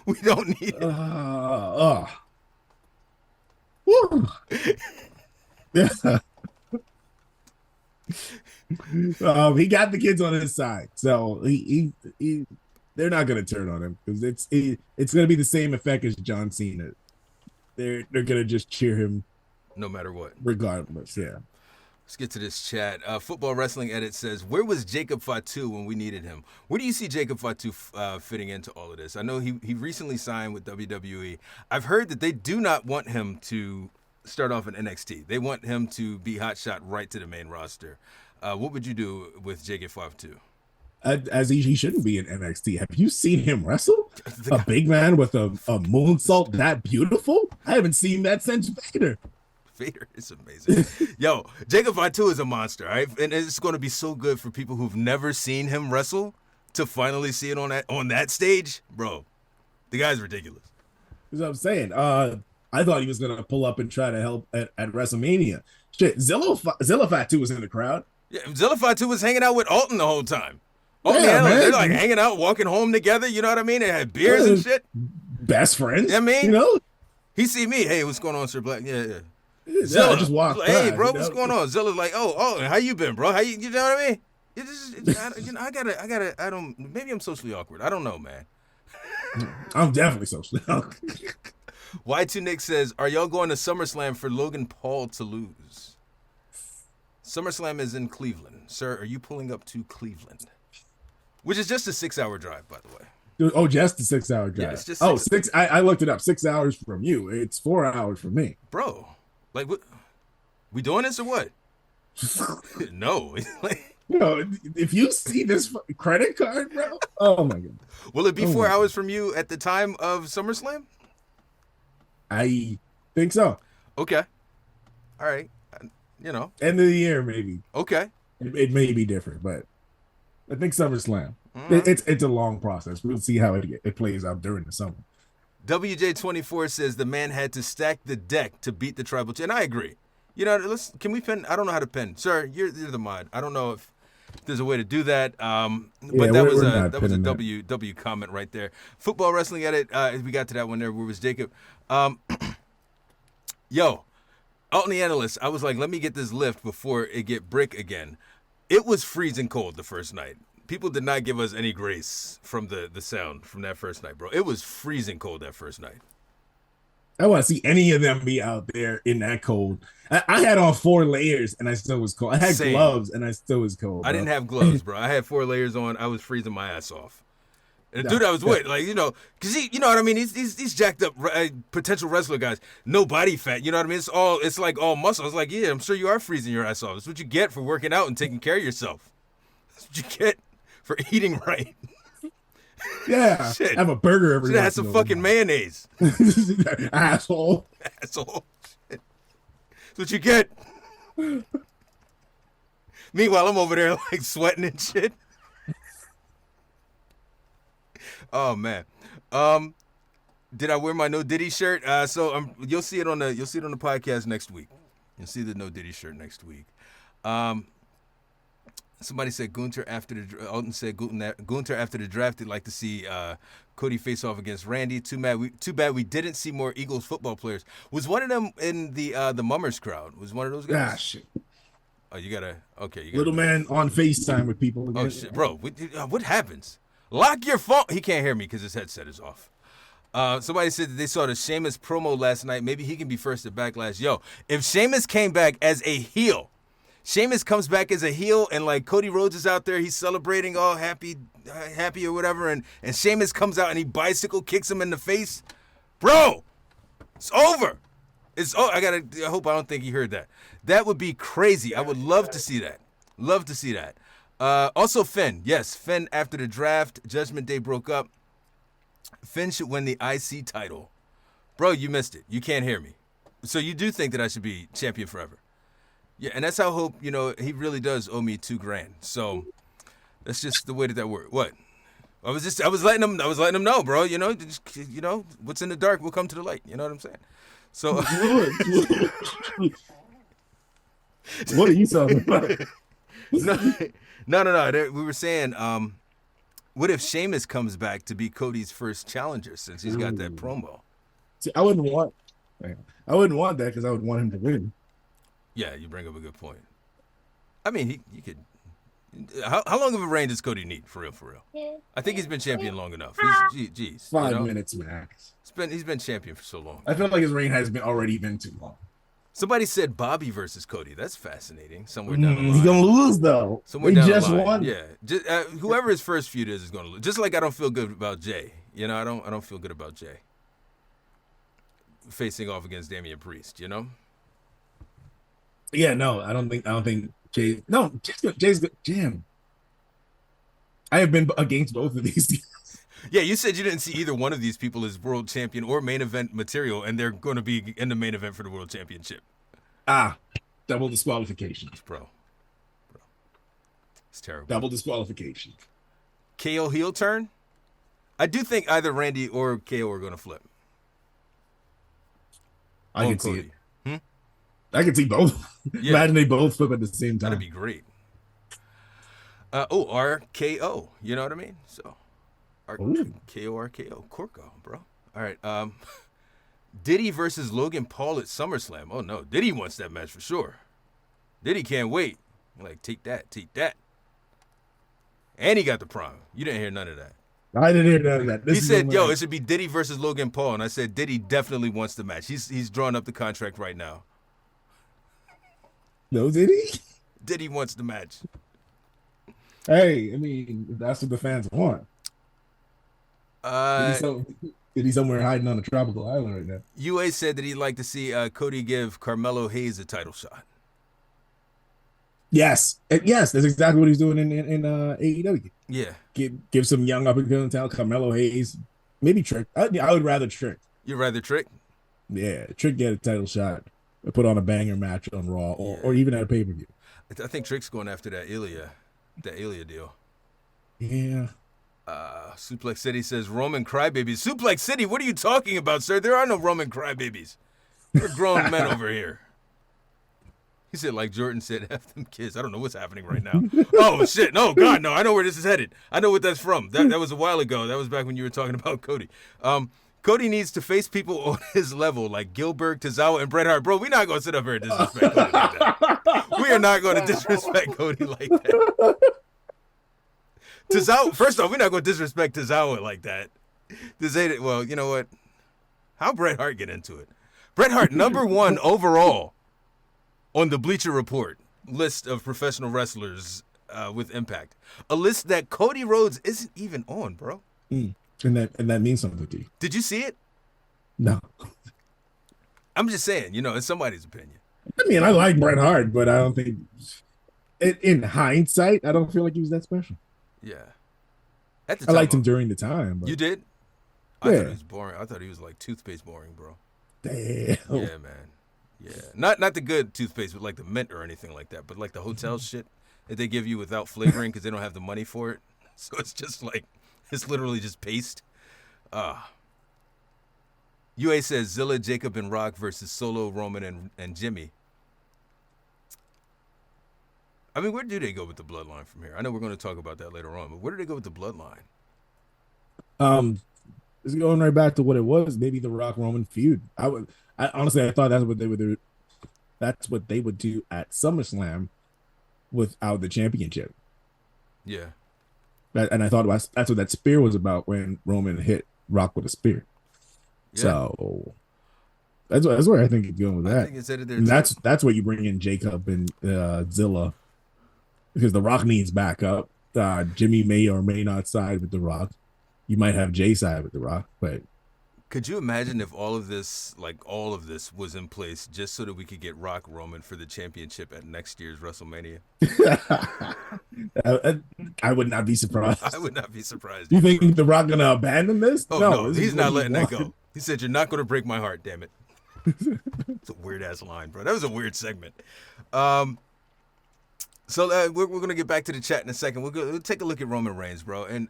We don't need it. Yeah. He got the kids on his side, so he they're not gonna turn on him because it's gonna be the same effect as John Cena. They're gonna just cheer him no matter what, regardless. Yeah. Let's get to this chat. Football Wrestling Edit says, where was Jacob Fatu when we needed him? Where do you see Jacob Fatu fitting into all of this? I know he recently signed with WWE. I've heard that they do not want him to start off in NXT. They want him to be hot shot right to the main roster. What would you do with Jacob Fatu? As he shouldn't be in NXT. Have you seen him wrestle? A big man with a moonsault that beautiful? I haven't seen that since Vader. Vader is amazing. Yo, Jacob Fatu is a monster, right? And it's going to be so good for people who've never seen him wrestle to finally see it on that stage. Bro, the guy's ridiculous. That's what I'm saying. I thought he was going to pull up and try to help at WrestleMania. Shit, Zilla Fatu was in the crowd. Yeah, Zilla Fatu was hanging out with Alton the whole time. They're like hanging out, walking home together. You know what I mean? They had beers and shit. Best friends. I mean, you know, he see me. Hey, what's going on, Sir Black? Yeah. Zilla just walked like, hey, bro, what's going on? Zilla's like, oh, how you been, bro? How you know what I mean? I don't. Maybe I'm socially awkward. I don't know, man. I'm definitely socially awkward. Y2 Nick says, are y'all going to SummerSlam for Logan Paul to lose? SummerSlam is in Cleveland. Sir, are you pulling up to Cleveland? Which is just a 6-hour drive, by the way. Oh, just a 6-hour drive. Yeah, it's just six. I looked it up. 6 hours from you. It's 4 hours from me. Bro, like, what? We doing this or what? No. No, if you see this credit card, bro, oh my god. Will it be 4 hours from you at the time of SummerSlam? I think so. Okay. All right. You know. End of the year, maybe. Okay. It may be different, but I think SummerSlam. It's a long process. We'll see how it plays out during the summer. WJ24 says the man had to stack the deck to beat the Tribal Chief. And I agree. You know, can we pin? I don't know how to pin. Sir, you're the mod. I don't know if there's a way to do that. But that was a W comment right there. Football Wrestling Edit. We got to that one there. Where was Jacob? Yo, out in the analyst, I was like, let me get this lift before it get brick again. It was freezing cold the first night. People did not give us any grace from the sound from that first night, bro. It was freezing cold that first night. I want to see any of them be out there in that cold. I had on 4 layers and I still was cold. I had gloves and I still was cold. I didn't have gloves, bro. I had 4 layers on. I was freezing my ass off. And the dude I was with, like, you know, because you know what I mean? These jacked up potential wrestler guys, no body fat, you know what I mean? It's like all muscle. It's like, yeah, I'm sure you are freezing your ass off. That's what you get for working out and taking care of yourself. That's what you get for eating right. Yeah, shit. Have a burger every day. Should have some fucking mayonnaise. Asshole. Shit. That's what you get. Meanwhile, I'm over there like sweating and shit. Oh man, did I wear my No Diddy shirt? So you'll see it on the podcast next week. You'll see the No Diddy shirt next week. Somebody said Gunther after the Alton said Gunther after the draft. They'd like to see Cody face off against Randy. Too bad we didn't see more Eagles football players. Was one of them in the Mummers crowd? Was one of those guys? Ah, shit. Oh, you gotta little man on FaceTime with people. Oh shit, bro! What happens? Lock your phone. He can't hear me because his headset is off. Somebody said that they saw the Sheamus promo last night. Maybe he can be first at Backlash. Yo, if Sheamus came back as a heel, Sheamus comes back as a heel, and like Cody Rhodes is out there, he's celebrating, all happy or whatever, and Sheamus comes out and he bicycle kicks him in the face. Bro, it's over. I hope I don't think he heard that. That would be crazy. I would love to see that. Love to see that. Also, Finn. Yes, Finn after the draft, Judgment Day broke up. Finn should win the IC title. Bro, you missed it. You can't hear me. So you do think that I should be champion forever? Yeah, and that's how Hope, he really does owe me $2,000. So that's just the way that works. What? I was letting him know, bro. What's in the dark will come to the light. You know what I'm saying? So what are you talking about? No. We were saying, what if Sheamus comes back to be Cody's first challenger since he's got that promo? See, I wouldn't want that because I would want him to win. Yeah, you bring up a good point. I mean, he could. How long of a reign does Cody need, for real? I think he's been champion long enough. Geez, 5 minutes max. He's been champion for so long. I feel like his reign has already been too long. Somebody said Bobby versus Cody. That's fascinating. Somewhere down the line. He's gonna lose though. Somewhere down the line. Won. Yeah, whoever his first feud is gonna lose. Just like I don't feel good about Jay. I don't feel good about Jay facing off against Damian Priest. Yeah, no, I don't think Jay. No, Jay's good. Jam. I have been against both of these. Yeah, you said you didn't see either one of these people as world champion or main event material, and they're going to be in the main event for the world championship. Double disqualification. Bro. It's terrible. Double disqualification. KO heel turn? I do think either Randy or KO are going to flip. I can see it. I can see both. Yeah. Imagine they both flip at the same time. That'd be great. RKO. You know what I mean? So, RKO. Corko, bro. All right. Diddy versus Logan Paul at SummerSlam. Oh, no. Diddy wants that match for sure. Diddy can't wait. Like, take that. And he got the prom. You didn't hear none of that. I didn't hear none of that. He said, it should be Diddy versus Logan Paul. And I said, Diddy definitely wants the match. He's drawing up the contract right now. No, Diddy? Diddy wants the match. Hey, I mean, that's what the fans want. Diddy somewhere hiding on a tropical island right now. UA said that he'd like to see Cody give Carmelo Hayes a title shot. Yes, that's exactly what he's doing in AEW. Yeah, give some young up and coming talent, Carmelo Hayes, maybe Trick. I would rather Trick. You'd rather Trick? Yeah, Trick get a title shot, put on a banger match on Raw, or even at a pay per view. I think Trick's going after that Ilya deal. Yeah. Suplex City says Roman crybabies. Suplex City, what are you talking about, sir? There are no Roman crybabies. We're grown men over here. He said, like Jordan said, F them kids. I don't know what's happening right now. Oh, shit. No, God, no. I know where this is headed. I know what that's from. That was a while ago. That was back when you were talking about Cody. Cody needs to face people on his level, like Gilbert, Tozawa, and Bret Hart. Bro, we're not going to sit up here and disrespect Cody like that. We are not going to disrespect Cody like that. Tozawa, first off, we're not going to disrespect Tozawa like that. Well, you know what? How'd Bret Hart get into it? Bret Hart, number 1 overall on the Bleacher Report list of professional wrestlers with Impact. A list that Cody Rhodes isn't even on, bro. And that means something to you. Did you see it? No. I'm just saying, it's somebody's opinion. I mean, I like Bret Hart, but I don't think, in hindsight, I don't feel like he was that special. Yeah. At the time, I liked him during the time. But... You did? I thought he was boring. I thought he was like toothpaste boring, bro. Damn. Yeah, man. Yeah. Not the good toothpaste with like the mint or anything like that, but like the hotel shit that they give you without flavoring because they don't have the money for it. So it's just like, it's literally just paste. UA says Zilla, Jacob, and Rock versus Solo, Roman, and Jimmy. I mean, where do they go with the bloodline from here? I know we're going to talk about that later on, but where do they go with the bloodline? It's going right back to what it was. Maybe the Rock Roman feud. I honestly, I thought that's what they would do. That's what they would do at SummerSlam without the championship. Yeah. And I thought that's what that spear was about when Roman hit Rock with a spear. Yeah. So That's where I think it's going with that. I think it's headed there and too. That's where you bring in Jacob and Zilla, because The Rock needs backup. Jimmy may or may not side with The Rock. You might have Jay side with The Rock, but could you imagine if all of this was in place just so that we could get Rock Roman for the championship at next year's WrestleMania? I would not be surprised. I would not be surprised. You think The Rock gonna abandon this? Oh no, he's not letting that go. He said, "You're not going to break my heart, damn it." It's a weird ass line, bro. That was a weird segment. So we're going to get back to the chat in a second. We'll take a look at Roman Reigns, bro. And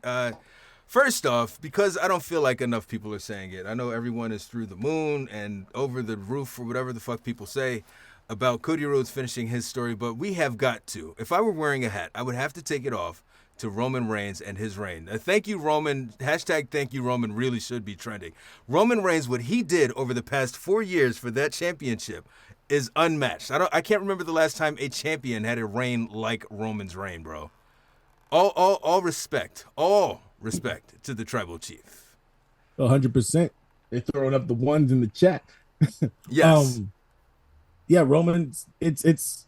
first off, because I don't feel like enough people are saying it, I know everyone is through the moon and over the roof or whatever the fuck people say about Cody Rhodes finishing his story, but we have got to. If I were wearing a hat, I would have to take it off to Roman Reigns and his reign. Thank you, Roman. Hashtag thank you, Roman really should be trending. Roman Reigns, what he did over the past 4 years for that championship is unmatched. I can't remember the last time a champion had a reign like Roman's reign, bro. All respect to the tribal chief. 100%. They're throwing up the ones in the chat. Yes. Yeah, Roman's it's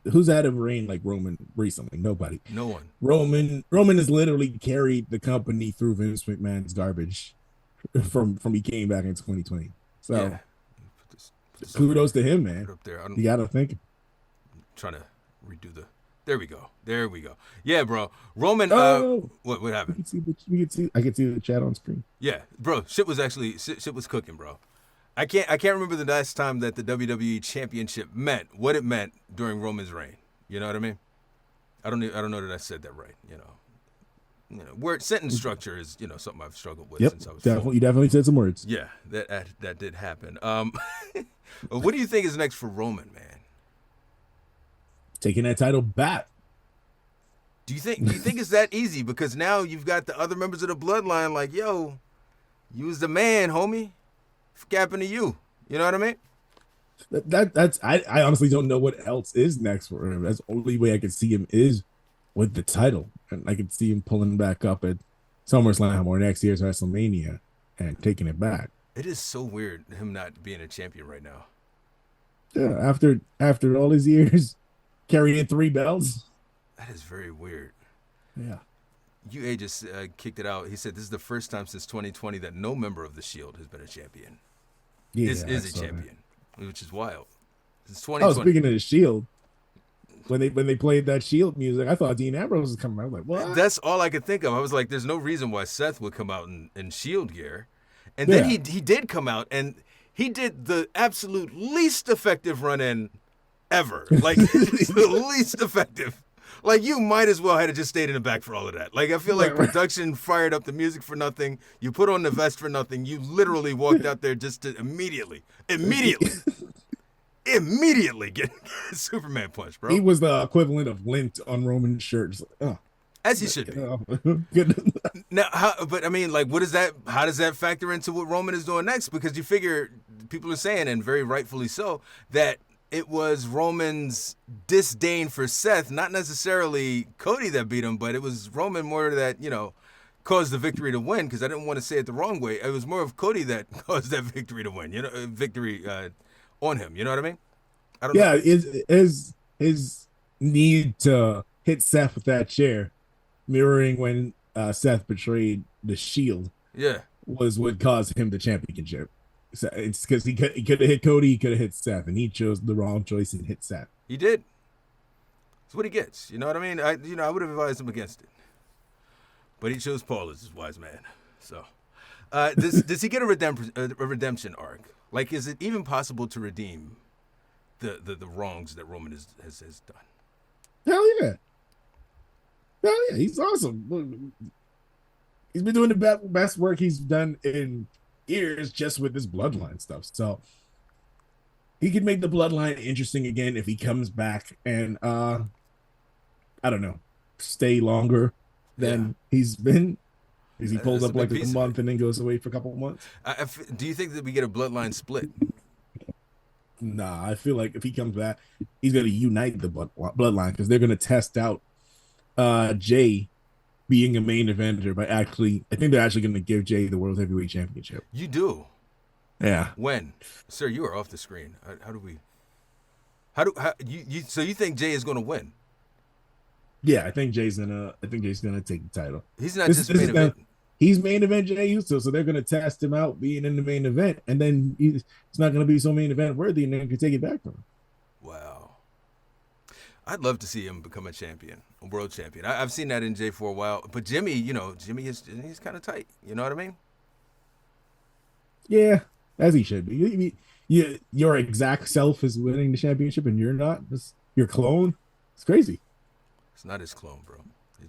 who's had a reign like Roman recently? Nobody. No one. Roman has literally carried the company through Vince McMahon's garbage from he came back in 2020. So yeah. Kudos to him, man. Up there. You gotta think. I'm trying to redo the. There we go. Yeah, bro. Roman. What happened? I can see the chat on screen. Yeah, bro. Shit was cooking, bro. I can't remember the last time that the WWE Championship meant what it meant during Roman's reign. You know what I mean? I don't know that I said that right. You know, word sentence structure is something I've struggled with since I was. You definitely said some words. Yeah, that did happen. What do you think is next for Roman, man? Taking that title back. Do you think it's that easy? Because now you've got the other members of the bloodline like, yo, you was the man, homie. What's happened to you? You know what I mean? I honestly don't know what else is next for him. That's the only way I could see him is with the title. And I could see him pulling back up at SummerSlam or next year's WrestleMania and taking it back. It is so weird him not being a champion right now. Yeah, after all these years carrying 3 belts. That is very weird. Yeah. UA just kicked it out. He said this is the first time since 2020 that no member of the Shield has been a champion. Yeah, is a champion, which is wild. Since 2020. Oh, speaking of the Shield, when they played that Shield music, I thought Dean Ambrose was coming out. I was like, what? That's all I could think of. I was like, there's no reason why Seth would come out in Shield gear. And then he did come out, and he did the absolute least effective run-in ever. Like, the least effective. Like, you might as well have just stayed in the back for all of that. Like, I feel like production fired up the music for nothing. You put on the vest for nothing. You literally walked out there just to immediately get Superman punch, bro. He was the equivalent of lint on Roman shirts. As he should be. Good. Now, but I mean, like, how does that factor into what Roman is doing next? Because you figure people are saying, and very rightfully so, that it was Roman's disdain for Seth, not necessarily Cody that beat him, but it was Roman more that, caused the victory to win, because I didn't want to say it the wrong way. It was more of Cody that caused that victory to win, victory on him. You know what I mean? I don't know. His need to hit Seth with that chair, mirroring when Seth betrayed the Shield, was what caused him the championship. So it's because he could have hit Cody, he could have hit Seth, and he chose the wrong choice and hit Seth. He did. That's what he gets. You know what I mean? I would have advised him against it, but he chose Paul as his wise man. So, does he get a redemption arc? Like, is it even possible to redeem the wrongs that Roman has done? Hell yeah! He's awesome. He's been doing the best work he's done in years just with this bloodline stuff. So he could make the bloodline interesting again if he comes back and I don't know, stay longer than he's been. Because he pulls up like a month and then goes away for a couple of months. Do you think that we get a bloodline split? Nah, I feel like if he comes back, he's going to unite the bloodline because they're going to test out Jay being a main eventer by I think they're actually going to give Jay the World Heavyweight Championship. You do? Yeah. When? Sir, you are off the screen. So you think Jay is going to win? Yeah, I think Jay's gonna take the title. He's not just main event. He's main event Jay Uso, so they're gonna test him out being in the main event, and then it's not gonna be so main event worthy, and then can take it back from him. Wow. I'd love to see him become a champion, a world champion. I've seen that in Jay for a while, but Jimmy, he's kind of tight. You know what I mean? Yeah, as he should be. Your exact self is winning the championship, and you're not. Your clone. It's crazy. It's not his clone, bro.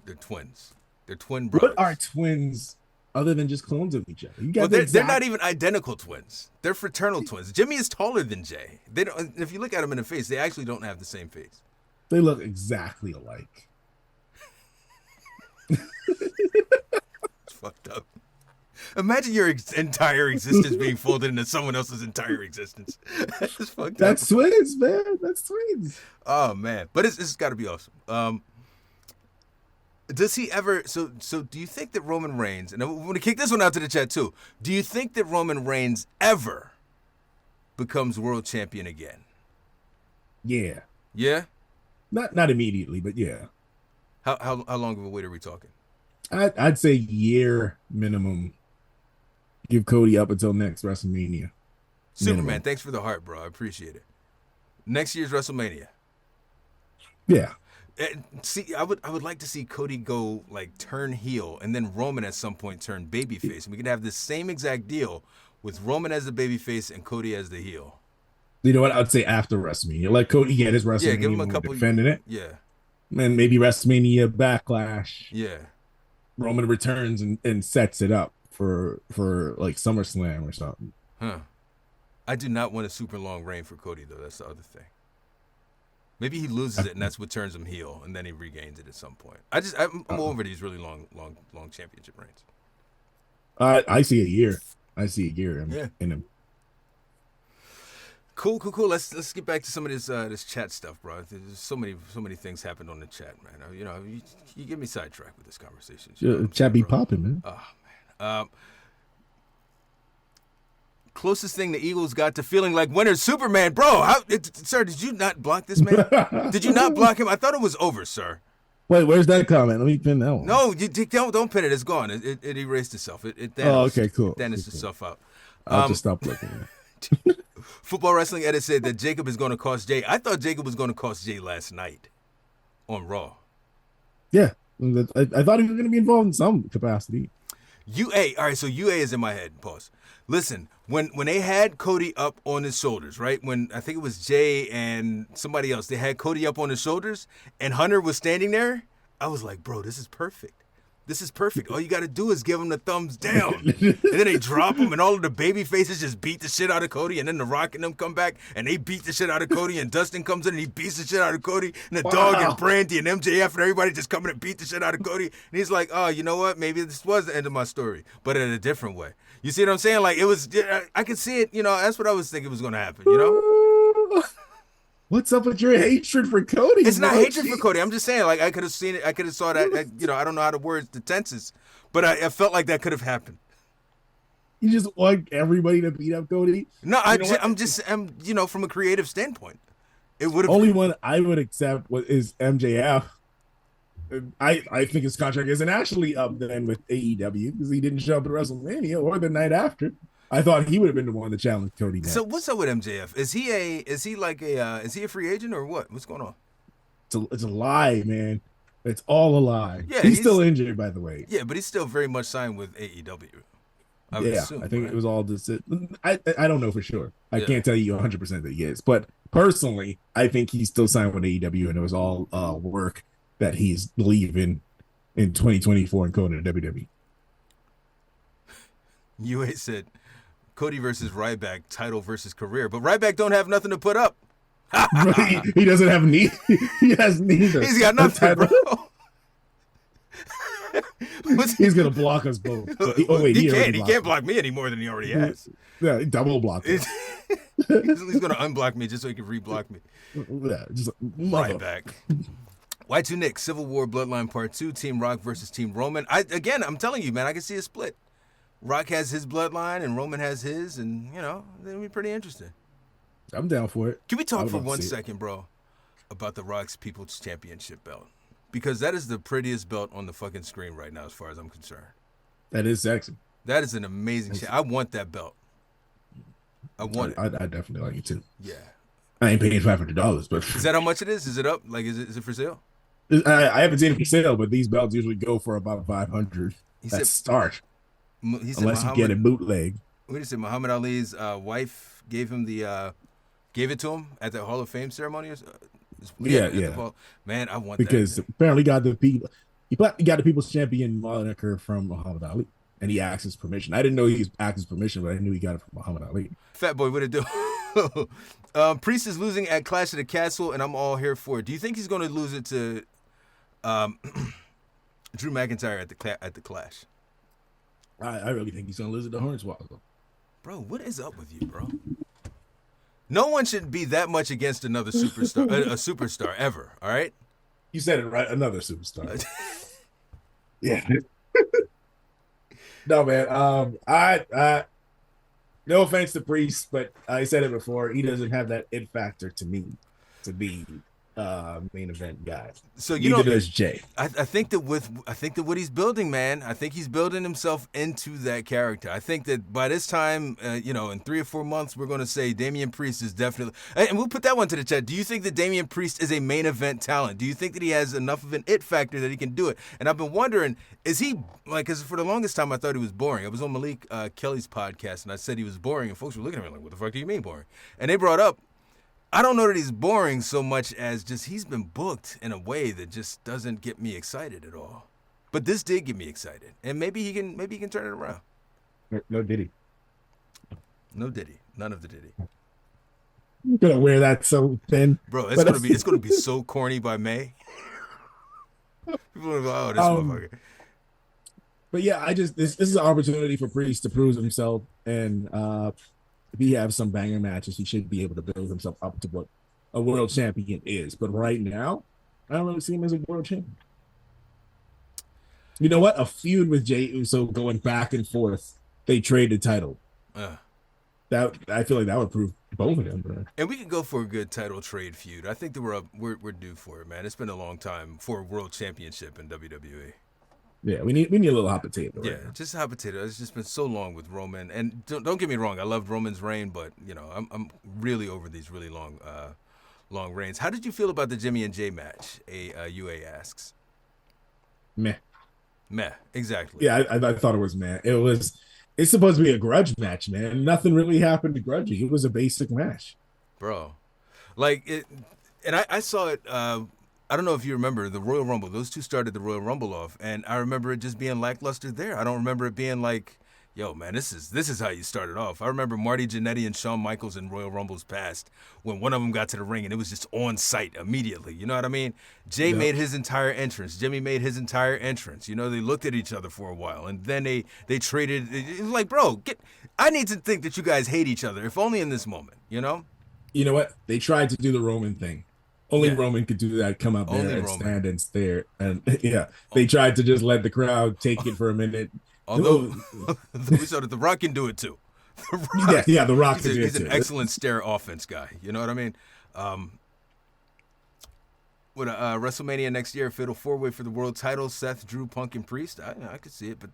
They're twins. They're twin brothers. What are twins other than just clones of each other? They're not even identical twins. They're fraternal twins. Jimmy is taller than Jay. They don't. If you look at them in the face, they actually don't have the same face. They look exactly alike. It's fucked up. Imagine your entire existence being folded into someone else's entire existence. That's fucked up. That's twins, man. That's twins. Oh man, but it's got to be awesome. Does he ever? So do you think that Roman Reigns? And I'm going to kick this one out to the chat too. Do you think that Roman Reigns ever becomes world champion again? Yeah. Yeah. Not immediately, but yeah. How long of a wait are we talking? I'd say year minimum. Give Cody up until next WrestleMania. Superman, minimum. Thanks for the heart, bro. I appreciate it. Next year's WrestleMania. Yeah. See, I would like to see Cody go like turn heel, and then Roman at some point turn babyface, and we could have this same exact deal with Roman as the babyface and Cody as the heel. You know what? I'd say after WrestleMania, let Cody get his WrestleMania. Yeah, give him a couple defending it. Yeah. And maybe WrestleMania Backlash. Yeah. Roman returns and sets it up for like SummerSlam or something. Huh. I do not want a super long reign for Cody though. That's the other thing. Maybe he loses it and that's what turns him heel, and then he regains it at some point. I'm over these really long championship reigns. I see a year. In him. Cool. Let's get back to some of this chat stuff, bro. There's so many things happened on the chat, man. You get me sidetracked with this conversation. Chat be popping, man. Oh man. Closest thing the Eagles got to feeling like winners, Superman, bro. Sir, did you not block this man? Did you not block him? I thought it was over, sir. Wait, where's that comment? Let me pin that one. No, don't pin it. It's gone. It erased itself. Okay, cool. Vanished itself out. I'll just stop looking. Football Wrestling Edit said that Jacob is going to cost Jay. I thought Jacob was going to cost Jay last night on Yeah, I thought he was going to be involved in some capacity. UA, all right, so UA is in my head. Pause. Listen, when they had Cody up on his shoulders, right? When I think it was Jay and somebody else, they had Cody up on his shoulders and Hunter was standing there, I was like, bro, this is perfect. This is perfect. All you got to do is give him the thumbs down. And then they drop him, and all of the baby faces just beat the shit out of Cody, and then The Rock and them come back, and they beat the shit out of Cody, and Dustin comes in, and he beats the shit out of Cody, and the dog and Brandy and MJF and everybody just come in and beat the shit out of Cody. And he's like, oh, you know what? Maybe this was the end of my story, but in a different way. You see what I'm saying? Like, it was, I could see it, that's what I was thinking was going to happen, What's up with your hatred for Cody? It's not hatred for Cody. I'm just saying, like, I could have seen it. I could have saw that. I don't know how to word the tenses, but I felt like that could have happened. You just want everybody to beat up Cody? No, I'm just from a creative standpoint, it would have. Only one I would accept is MJF. I think his contract isn't actually up then with AEW because he didn't show up at WrestleMania or the night after. I thought he would have been the one to challenge Cody next. So what's up with MJF? Is he a free agent or what? What's going on? It's a lie, man. It's all a lie. Yeah, he's still injured, by the way. Yeah, but he's still very much signed with AEW. I think it was all this. I don't know for sure. I can't tell you 100% that he is, but personally, I think he's still signed with AEW, and it was all work that he's leaving in 2024 and going to WWE. UA said Cody versus Ryback, title versus career, but Ryback don't have nothing to put up. He doesn't have he has neither. He's got nothing, bro. He's gonna block us both. He can't block me any more than he already has. Yeah, he double blocked. He's gonna unblock me just so he can reblock me. Yeah, just Ryback. Y2 Nick, Civil War Bloodline Part 2, Team Rock versus Team Roman. I'm telling you, man, I can see a split. Rock has his bloodline and Roman has his, and it'll be pretty interesting. I'm down for it. Can we talk for 1 second, bro, about the Rock's People's Championship belt? Because that is the prettiest belt on the fucking screen right now, as far as I'm concerned. That is sexy. That is an amazing shit. I want that belt. I want it. I definitely like it too. Yeah. I ain't paying $500, but is that how much it is? Is it up? Like, is it for sale? I haven't seen it for sale, but these belts usually go for about $500. That's start. Unless you get a bootleg. What did he say? Muhammad Ali's wife gave him gave it to him at the Hall of Fame ceremony. Yeah. Man, I want because that. Apparently he got the People's Champion moniker from Muhammad Ali, and he asked his permission. I didn't know he asked his permission, but I knew he got it from Muhammad Ali. Fat boy, what it do? Priest is losing at Clash of the Castle, and I'm all here for it. Do you think he's going to lose it to Drew McIntyre at the Clash? I really think he's going to lose it to Hornswoggle. Bro, what is up with you, bro? No one should be that much against another superstar, a superstar ever. All right. You said it right. Another superstar. Yeah. No, man. I no offense to Priest, but I said it before. He doesn't have that it factor to me to be main event guy. So neither does Jay. I think that what he's building, man. I think he's building himself into that character. I think that by this time, in 3 or 4 months, we're going to say Damian Priest is definitely, and we'll put that one to the chat. Do you think that Damian Priest is a main event talent? Do you think that he has enough of an it factor that he can do it? And I've been wondering, is he like? Because for the longest time, I thought he was boring. I was on Malik Kelly's podcast, and I said he was boring, and folks were looking at me like, "What the fuck do you mean boring?" And they brought up, I don't know that he's boring so much as just he's been booked in a way that just doesn't get me excited at all. But this did get me excited, and maybe he can turn it around. No Diddy. No Diddy. None of the Diddy. You're gonna wear that so thin, bro. It's gonna be so corny by May. People are like, "Oh, this motherfucker." But yeah, this is an opportunity for Priest to prove himself, and if he has some banger matches, he should be able to build himself up to what a world champion is. But right now, I don't really see him as a world champion. You know what? A feud with Jey Uso going back and forth. They trade the title. That I feel like that would prove both of them. Bro. And we could go for a good title trade feud. I think that we're due for it, man. It's been a long time for a world championship in WWE. Yeah, we need a little hot potato. Yeah, just a hot potato. It's just been so long with Roman, and don't get me wrong, I loved Roman's reign, but I'm really over these really long reigns. How did you feel about the Jimmy and Jay match? UA asks. Meh, exactly. Yeah, I thought it was meh. It's supposed to be a grudge match, man. Nothing really happened to grudgy. It was a basic match, bro. Like it, and I saw it. I don't know if you remember the Royal Rumble. Those two started the Royal Rumble off, and I remember it just being lackluster there. I don't remember it being like, yo, man, this is how you started off. I remember Marty Jannetty and Shawn Michaels in Royal Rumbles past when one of them got to the ring, and it was just on site immediately. You know what I mean? Jay made his entire entrance. Jimmy made his entire entrance. They looked at each other for a while, and then they traded. It was like, bro, I need to think that you guys hate each other, if only in this moment, You know what? They tried to do the Roman thing. Only Roman could do that, come up there and stand and stare. And they tried to just let the crowd take it for a minute. Although we saw that The Rock can do it too. The Rock can do it too. He's an excellent stare offense guy. You know what I mean? With WrestleMania next year, fatal 4-way for the world title, Seth, Drew, Punk, and Priest. I could see it, but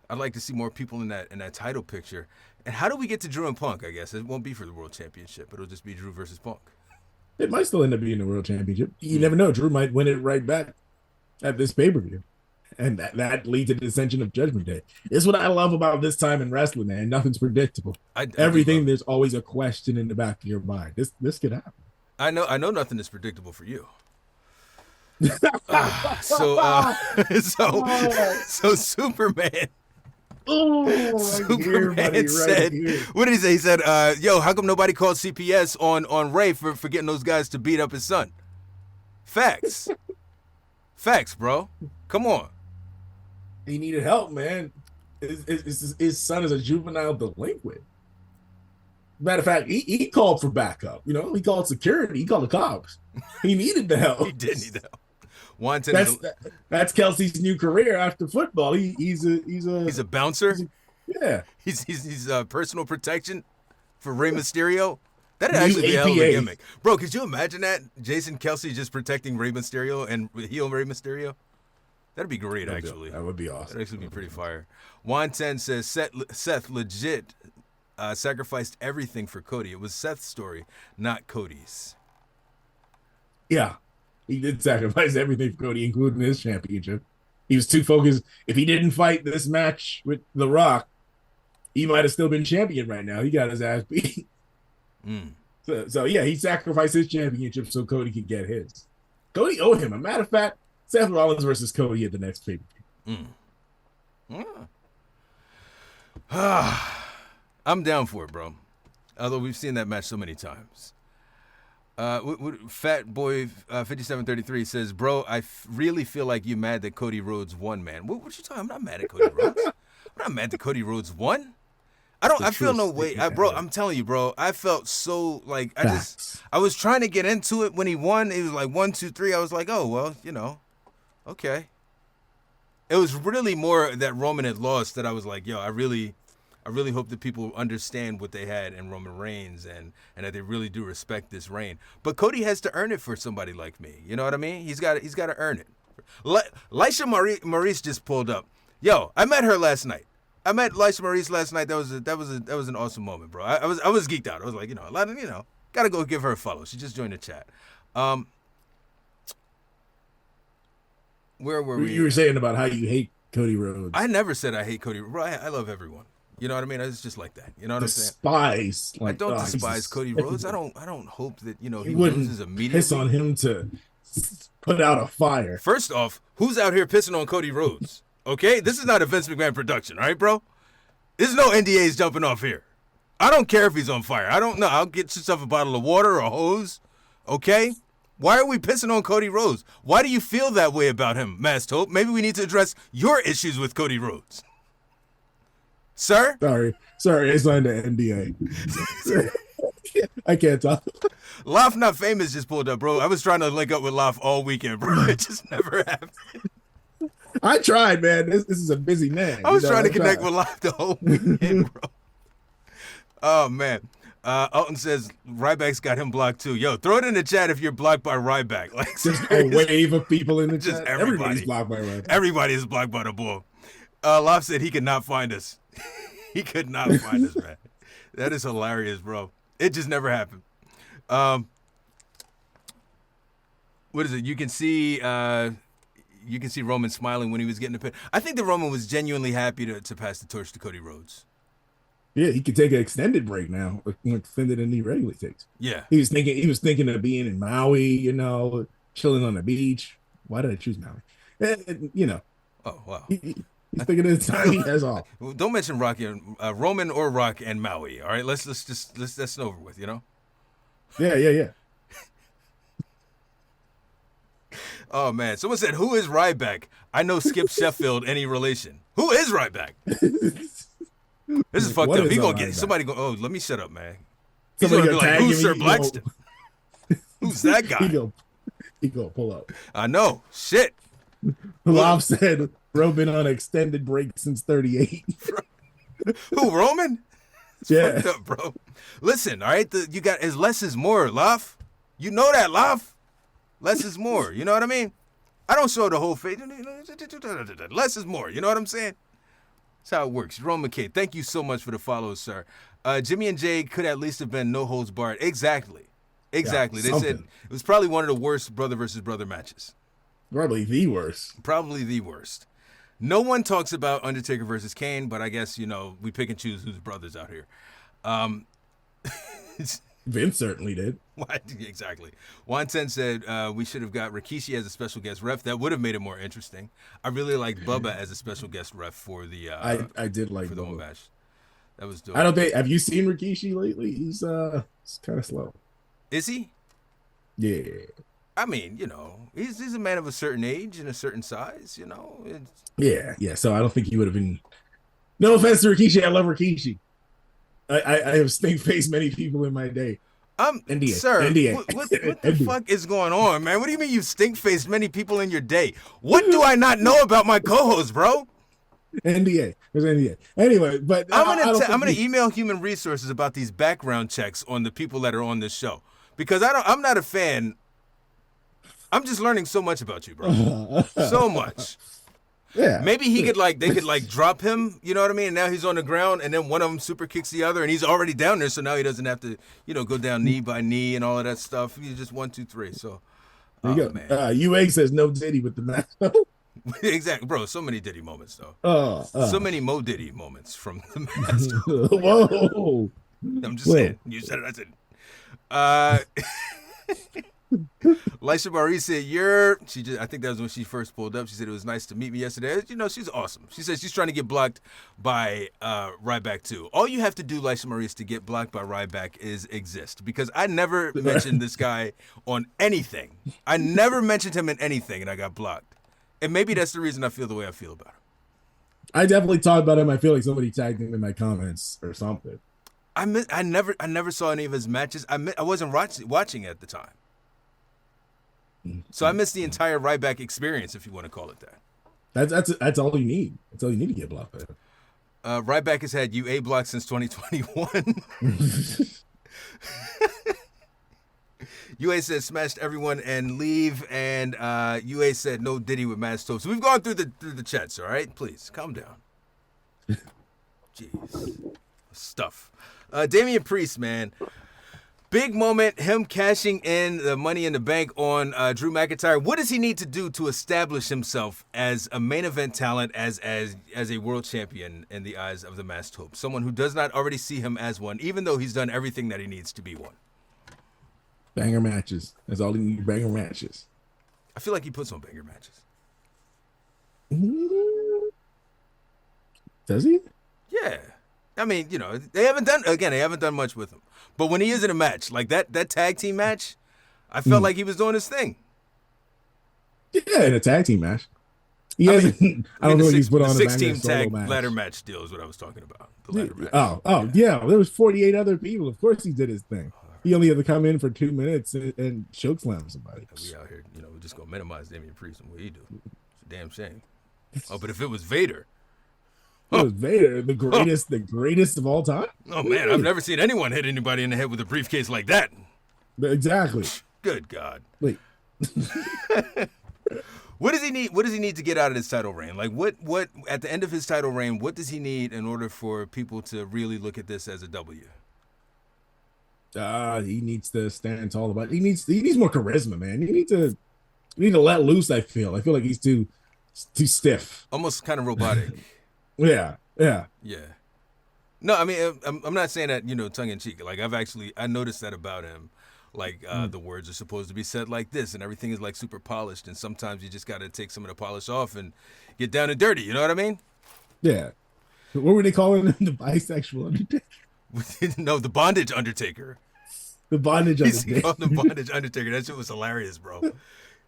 I'd like to see more people in that title picture. And how do we get to Drew and Punk? I guess it won't be for the world championship. It'll just be Drew versus Punk. It might still end up being the world championship. You never know. Drew might win it right back at this pay-per-view. And that leads to the ascension of Judgment Day. It's what I love about this time in wrestling, man. Nothing's predictable. Everything, there's always a question in the back of your mind. This could happen. I know nothing is predictable for you. So Superman. Superman said, what did he say? He said, yo, how come nobody called CPS on Ray for getting those guys to beat up his son? Facts, bro. Come on. He needed help, man. His son is a juvenile delinquent. Matter of fact, he called for backup. He called security. He called the cops. He needed the help. He did need the help. That's Kelsey's new career after football. He's a bouncer. Yeah. He's personal protection for Rey Mysterio. That'd New actually be a hell of a APA. gimmick. Bro, could you imagine that? Jason Kelsey just protecting Rey Mysterio and heel Rey Mysterio? That'd be great, actually. That would be awesome. That'd actually be pretty fire. Juan 10 says, Seth legit sacrificed everything for Cody. It was Seth's story, not Cody's. Yeah. He did sacrifice everything for Cody, including his championship. He was too focused. If he didn't fight this match with The Rock, he might have still been champion right now. He got his ass beat. So yeah, he sacrificed his championship so Cody could get his. Cody owed him. A matter of fact, Seth Rollins versus Cody at the next pay-per-view. I'm down for it, bro. Although we've seen that match so many times. Fat Boy 5733 says, bro, I really feel like you're mad that Cody Rhodes won, man. What you talking? I'm not mad at Cody Rhodes. I'm not mad that Cody Rhodes won. I feel no way, bro. I'm telling you, bro. I felt so like I was trying to get into it when he won. It was like 1, 2, 3. I was like, oh well, okay. It was really more that Roman had lost that I was like, yo, I really hope that people understand what they had in Roman Reigns and that they really do respect this reign. But Cody has to earn it for somebody like me. You know what I mean? He's got to earn it. Lisha Maurice just pulled up. Yo, I met her last night. I met Lisha Maurice last night. That was an awesome moment, bro. I was geeked out. I was like, gotta go give her a follow. She just joined the chat. Where were we? You were saying about how you hate Cody Rhodes. I never said I hate Cody. Bro, I love everyone. You know what I mean? It's just like that. You know what I'm saying? I don't despise Cody Rhodes. I don't hope that he wouldn't loses immediately. Piss on him to put out a fire. First off, who's out here pissing on Cody Rhodes? Okay, this is not a Vince McMahon production, all right, bro? There's no NDAs jumping off here. I don't care if he's on fire. I don't know. I'll get yourself a bottle of water or a hose, okay? Why are we pissing on Cody Rhodes? Why do you feel that way about him, Masked Hope? Maybe we need to address your issues with Cody Rhodes. Sir? Sorry, I signed an NDA. I can't talk. Loft Not Famous just pulled up, bro. I was trying to link up with Loft all weekend, bro. It just never happened. I tried, man. This is a busy man. I was trying to connect with Loft the whole weekend, bro. Oh, man. Alton says Ryback's got him blocked too. Yo, throw it in the chat if you're blocked by Ryback. Like just a wave of people in the just chat. Everybody's blocked by Ryback. Everybody is blocked by the bull. Loft said he could not find us. He could not find us, man. That is hilarious, bro. It just never happened. What is it? You can see Roman smiling when he was getting the pin. I think that Roman was genuinely happy to pass the torch to Cody Rhodes. Yeah, he could take an extended break now, more extended than he regularly takes. Yeah, he was thinking of being in Maui, chilling on the beach. Why did I choose Maui? Oh wow. He's thinking of the time he has off. Well, don't mention Roman or Rock and Maui. All right, let's that's over with. Yeah. Oh man, someone said, "Who is Ryback?" I know Skip Sheffield. Any relation? Who is Ryback? This is fucked up. He gonna get somebody. Oh, let me shut up, man. He's gonna be like, "Who's Sir Blackston? Who's that guy?" He go pull up. I know. Shit. Lob said Roman on extended break since 38. Who, Roman? It's yeah, fucked up, bro. Listen, all right. You got less is more, Lof. You know that, Lof. Less is more. You know what I mean? I don't show the whole face. Less is more. You know what I'm saying? That's how it works. Jerome McKay, thank you so much for the follows, sir. Jimmy and Jay could at least have been no holds barred. Exactly. Yeah, they said it was probably one of the worst brother versus brother matches. Probably the worst. No one talks about Undertaker versus Kane, but I guess, we pick and choose who's brothers out here. Vince certainly did. Exactly. Juan Ten said we should have got Rikishi as a special guest ref. That would have made it more interesting. I really liked Bubba as a special guest ref for the. I did like for the Bubba. match. That was dope. I don't think. Have you seen Rikishi lately? He's kind of slow. Is he? Yeah. I mean, he's a man of a certain age and a certain size. Yeah. So I don't think he would have been. No offense to Rikishi, I love Rikishi. I have stink-faced many people in my day. NDA. Sir, NDA. What the fuck is going on, man? What do you mean you stink-faced many people in your day? What do I not know about my co-host, bro? NDA. There's NDA. Anyway, but I'm gonna email human resources about these background checks on the people that are on this show because I'm not a fan. I'm just learning so much about you, bro. So much. Yeah. Maybe they could drop him, you know what I mean? And now he's on the ground and then one of them super kicks the other and he's already down there, so now he doesn't have to, go down knee by knee and all of that stuff. He's just 1, 2, 3. So there you go. Man. UA says no Diddy with the mask. Exactly, bro. So many Diddy moments though. So many Mo Diddy moments from the mask. Whoa. I'm just saying. You said it, I said. Lisha Marie said, I think that was when she first pulled up. She said it was nice to meet me yesterday. She's awesome. She said she's trying to get blocked by Ryback too. All you have to do, Lisha Marie, to get blocked by Ryback is exist. Because I never mentioned this guy on anything. I never mentioned him in anything, and I got blocked. And maybe that's the reason I feel the way I feel about him. I definitely talked about him. I feel like somebody tagged him in my comments or something. I never saw any of his matches. I wasn't watching at the time. So I missed the entire Ryback experience, if you want to call it that. That's all you need. That's all you need to get blocked by. Ryback has had UA blocked since 2021. UA said smashed everyone and leave, and UA said no Diddy with Mass Toast. So we've gone through the chats, all right? Please, calm down. Jeez. Stuff. Damian Priest, man. Big moment, him cashing in the Money in the Bank on Drew McIntyre. What does he need to do to establish himself as a main event talent, as a world champion in the eyes of the masked hope? Someone who does not already see him as one, even though he's done everything that he needs to be one. Banger matches. That's all he needs, banger matches. I feel like he puts on banger matches. Does he? Yeah. I mean, they haven't done much with him. But when he is in a match, like that tag team match, I felt like he was doing his thing. Yeah, in a tag team match. I don't know what he's put on a 16 tag ladder match deal is what I was talking about. The ladder match. Yeah. There was 48 other people. Of course he did his thing. He only had to come in for 2 minutes and choke slam somebody. We out here, we're just gonna minimize Damian Priest and what he do. It's a damn shame. Oh, but if it was Vader. It was Vader, the greatest of all time. Oh man, I've never seen anyone hit anybody in the head with a briefcase like that. Exactly. Good God. Wait. What does he need? What does he need to get out of this title reign? Like what at the end of his title reign, what does he need in order for people to really look at this as a W? He needs to stand tall about it. He needs more charisma, man. You need to let loose, I feel like he's too stiff. Almost kind of robotic. Yeah. No, I mean, I'm not saying that, tongue in cheek. Like I noticed that about him. Like the words are supposed to be said like this, and everything is like super polished. And sometimes you just got to take some of the polish off and get down and dirty. You know what I mean? Yeah. What were they calling him? The bisexual Undertaker? No, the bondage Undertaker. The bondage Undertaker. He called the bondage Undertaker. That shit was hilarious, bro.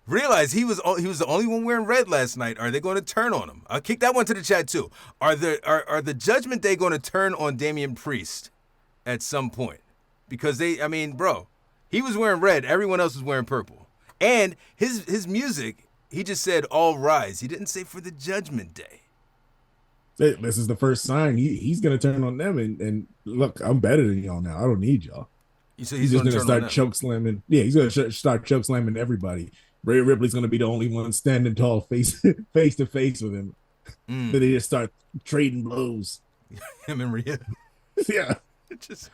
Realize he was the only one wearing red last night. Are they going to turn on him? I'll kick that one to the chat too. Are the Judgment Day going to turn on Damian Priest at some point? Because bro, he was wearing red. Everyone else was wearing purple. And his music, he just said all rise. He didn't say for the Judgment Day. This is the first sign he's going to turn on them and look, I'm better than y'all now. I don't need y'all. So he's just going to start choke slamming. Yeah, he's going to start choke slamming everybody. Rhea Ripley's going to be the only one standing tall face to face with him. Then they just start trading blows. Him and Rhea. Yeah.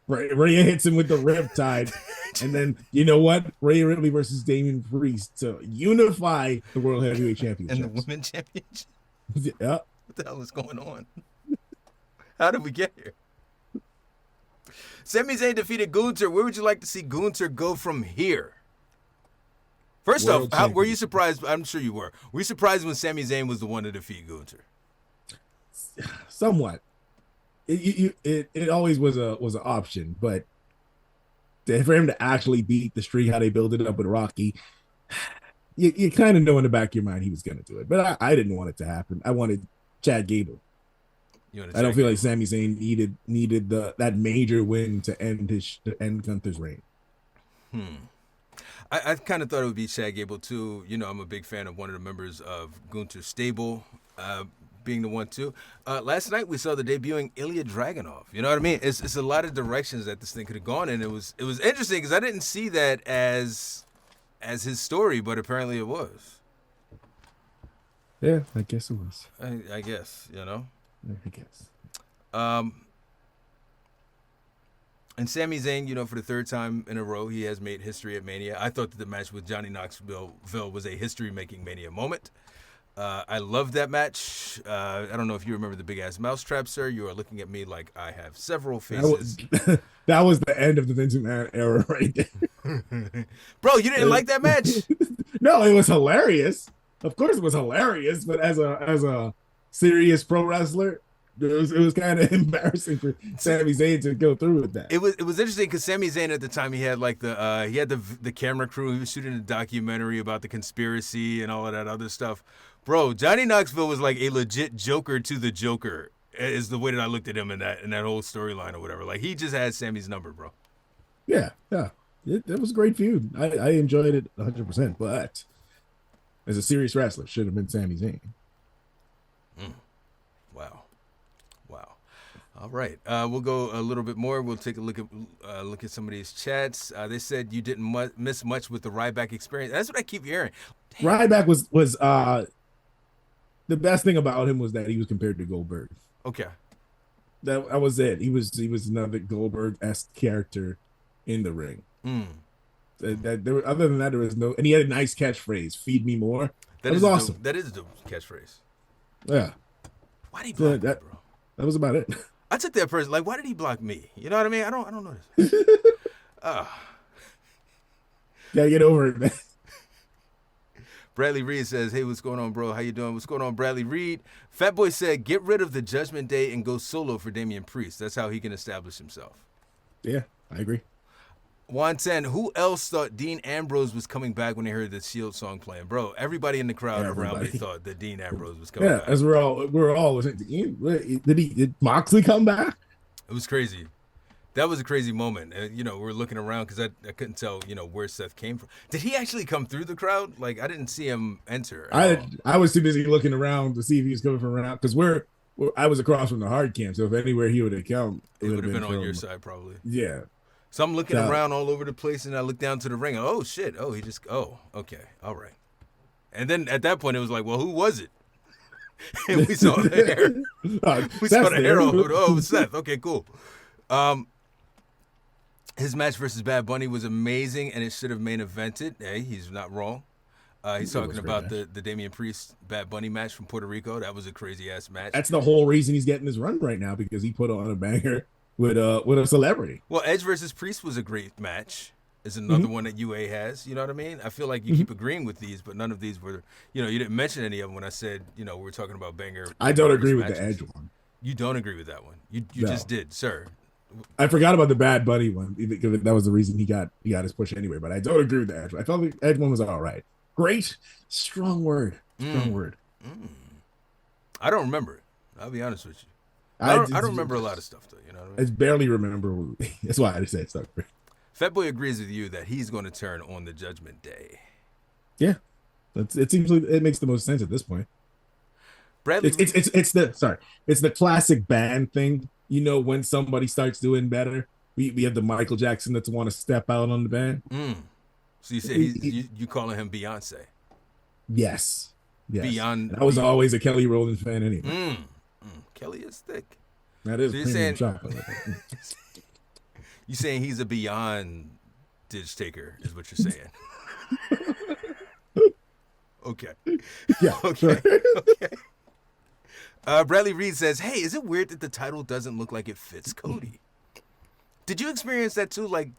Rhea hits him with the Riptide. And then, you know what? Rhea Ripley versus Damian Priest to unify the World Heavyweight Championship. And the Women Championship? Yeah. What the hell is going on? How did we get here? Sami Zayn defeated Gunther. Where would you like to see Gunther go from here? First off, were you surprised? I'm sure you were. Were you surprised when Sami Zayn was the one to defeat Gunther? Somewhat. It always was an option, but for him to actually beat the streak, how they built it up with Rocky, you kind of know in the back of your mind he was going to do it. But I didn't want it to happen. I wanted Chad Gable. I don't feel like Sami Zayn needed that major win to end Gunther's reign. I kind of thought it would be Chad Gable too. I'm a big fan of one of the members of Gunther's stable. being the 1-2. Last night we saw the debuting Ilya Dragunov. You know what I mean? It's a lot of directions that this thing could have gone in. It was interesting because I didn't see that as his story, but apparently it was. Yeah, I guess it was. I guess, you know? I guess. And Sami Zayn, you know, for the third time in a row, he has made history at Mania. I thought that the match with Johnny Knoxville was a history-making Mania moment. I loved that match. I don't know if you remember the big-ass mousetrap, sir. You are looking at me like I have several faces. That was the end of the Vince McMahon era right there. Bro, you didn't like that match? No, it was hilarious. Of course it was hilarious, but as a serious pro wrestler, it was kind of embarrassing for Sami Zayn to go through with that. It was interesting because Sami Zayn at the time he had like the camera crew. He was shooting a documentary about the conspiracy and all of that other stuff. Bro, Johnny Knoxville was like a legit Joker to the Joker. Is the way that I looked at him in that whole storyline or whatever. Like he just had Sammy's number, bro. Yeah. It was a great feud. I enjoyed it 100%. But as a serious wrestler, should have been Sami Zayn. Wow. All right, we'll go a little bit more. We'll take a look at some of these chats. They said you didn't miss much with the Ryback experience. That's what I keep hearing. Damn. Ryback was the best thing about him was that he was compared to Goldberg. Okay, that was it. He was another Goldberg-esque character in the ring. Other than that, there was no, and he had a nice catchphrase, "Feed me more." That was awesome. That is the catchphrase. Yeah. Why did he block that, bro? That was about it. I took that person like, why did he block me? You know what I mean? I don't know this. Gotta get over it, man. Bradley Reed says, hey, what's going on, bro? How you doing? What's going on, Bradley Reed? Fatboy said, get rid of the Judgment Day and go solo for Damian Priest. That's how he can establish himself. Yeah, I agree. Juan 10, who else thought Dean Ambrose was coming back when they heard the Shield song playing? Bro, everybody in the crowd around me thought that Dean Ambrose was coming back. Yeah, as we're all did Moxley come back? It was crazy. That was a crazy moment. We're looking around because I couldn't tell, where Seth came from. Did he actually come through the crowd? Like, I didn't see him enter. I was too busy looking around to see if he was coming from around because I was across from the hard camp. So if anywhere he would have come, it would have been on your side probably. Yeah. So I'm looking around all over the place, and I look down to the ring. Oh, shit. Oh, okay. All right. And then at that point, it was like, well, who was it? And we saw the hair. We saw the hair. Oh, Seth. Okay, cool. His match versus Bad Bunny was amazing, and it should have main evented. Hey, he's not wrong. He's talking about the Damian Priest Bad Bunny match from Puerto Rico. That was a crazy-ass match. That's the whole reason he's getting his run right now, because he put on a banger with a celebrity. Well, Edge versus Priest was a great match. Is another one that UA has. You know what I mean? I feel like you keep agreeing with these, but none of these were. You didn't mention any of them when I said we were talking about banger. I don't agree with the Edge one. You don't agree with that one. You just did, sir. I forgot about the Bad Bunny one because that was the reason he got his push anyway. But I don't agree with the Edge one. I felt the Edge one was all right. Great, strong word. Word. I don't remember it. I'll be honest with you. I don't remember a lot of stuff though. You know what I mean? I barely remember. That's why I just said stuff. Fatboy agrees with you that he's going to turn on the Judgment Day. Yeah, it seems like it makes the most sense at this point. Bradley, it's the classic band thing. When somebody starts doing better, we have the Michael Jackson that's want to step out on the band. So you say you calling him Beyonce? Yes. Beyond. And I was always a Kelly Rowland fan anyway. Kelly is thick. That is premium chocolate. You saying he's a beyond ditch taker is what you're saying. Okay. Yeah. Okay. Bradley Reed says, hey, is it weird that the title doesn't look like it fits Cody? Did you experience that too? Like,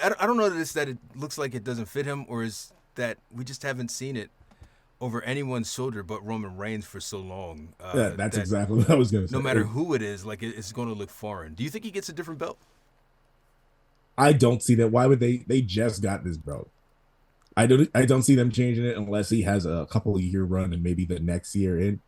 I don't know that it looks like it doesn't fit him, or is that we just haven't seen it over anyone's shoulder but Roman Reigns for so long. That's exactly what I was going to say. No matter who it is, like it's going to look foreign. Do you think he gets a different belt? I don't see that. Why would they just got this belt? I don't see them changing it unless he has a couple of year run and maybe the next year in.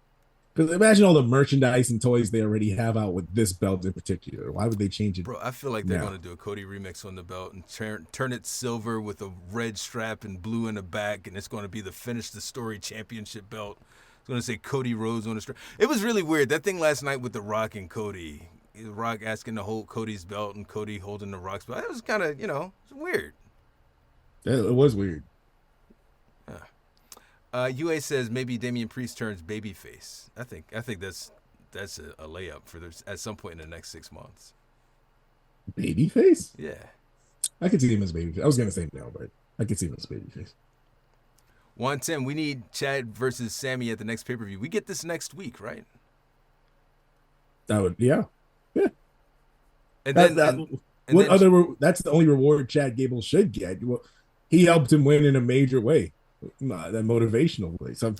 Because imagine all the merchandise and toys they already have out with this belt in particular. Why would they change it? Bro, I feel like they're going to do a Cody remix on the belt and turn it silver with a red strap and blue in the back, and it's going to be the Finish the Story championship belt. was going to say Cody Rhodes on the street. It was really weird. That thing last night with The Rock and Cody. The Rock asking to hold Cody's belt and Cody holding The Rock's belt. It was kind of, weird. Yeah, it was weird. UA says maybe Damian Priest turns babyface. I think that's a layup for this at some point in the next 6 months. Babyface? Yeah. I could see him as babyface. I was going to say no, but I could see him as babyface. Juan Tim, we need Chad versus Sammy at the next pay-per-view. We get this next week, right? Yeah. And that's the only reward Chad Gable should get. Well, he helped him win in a major way, that motivational way. So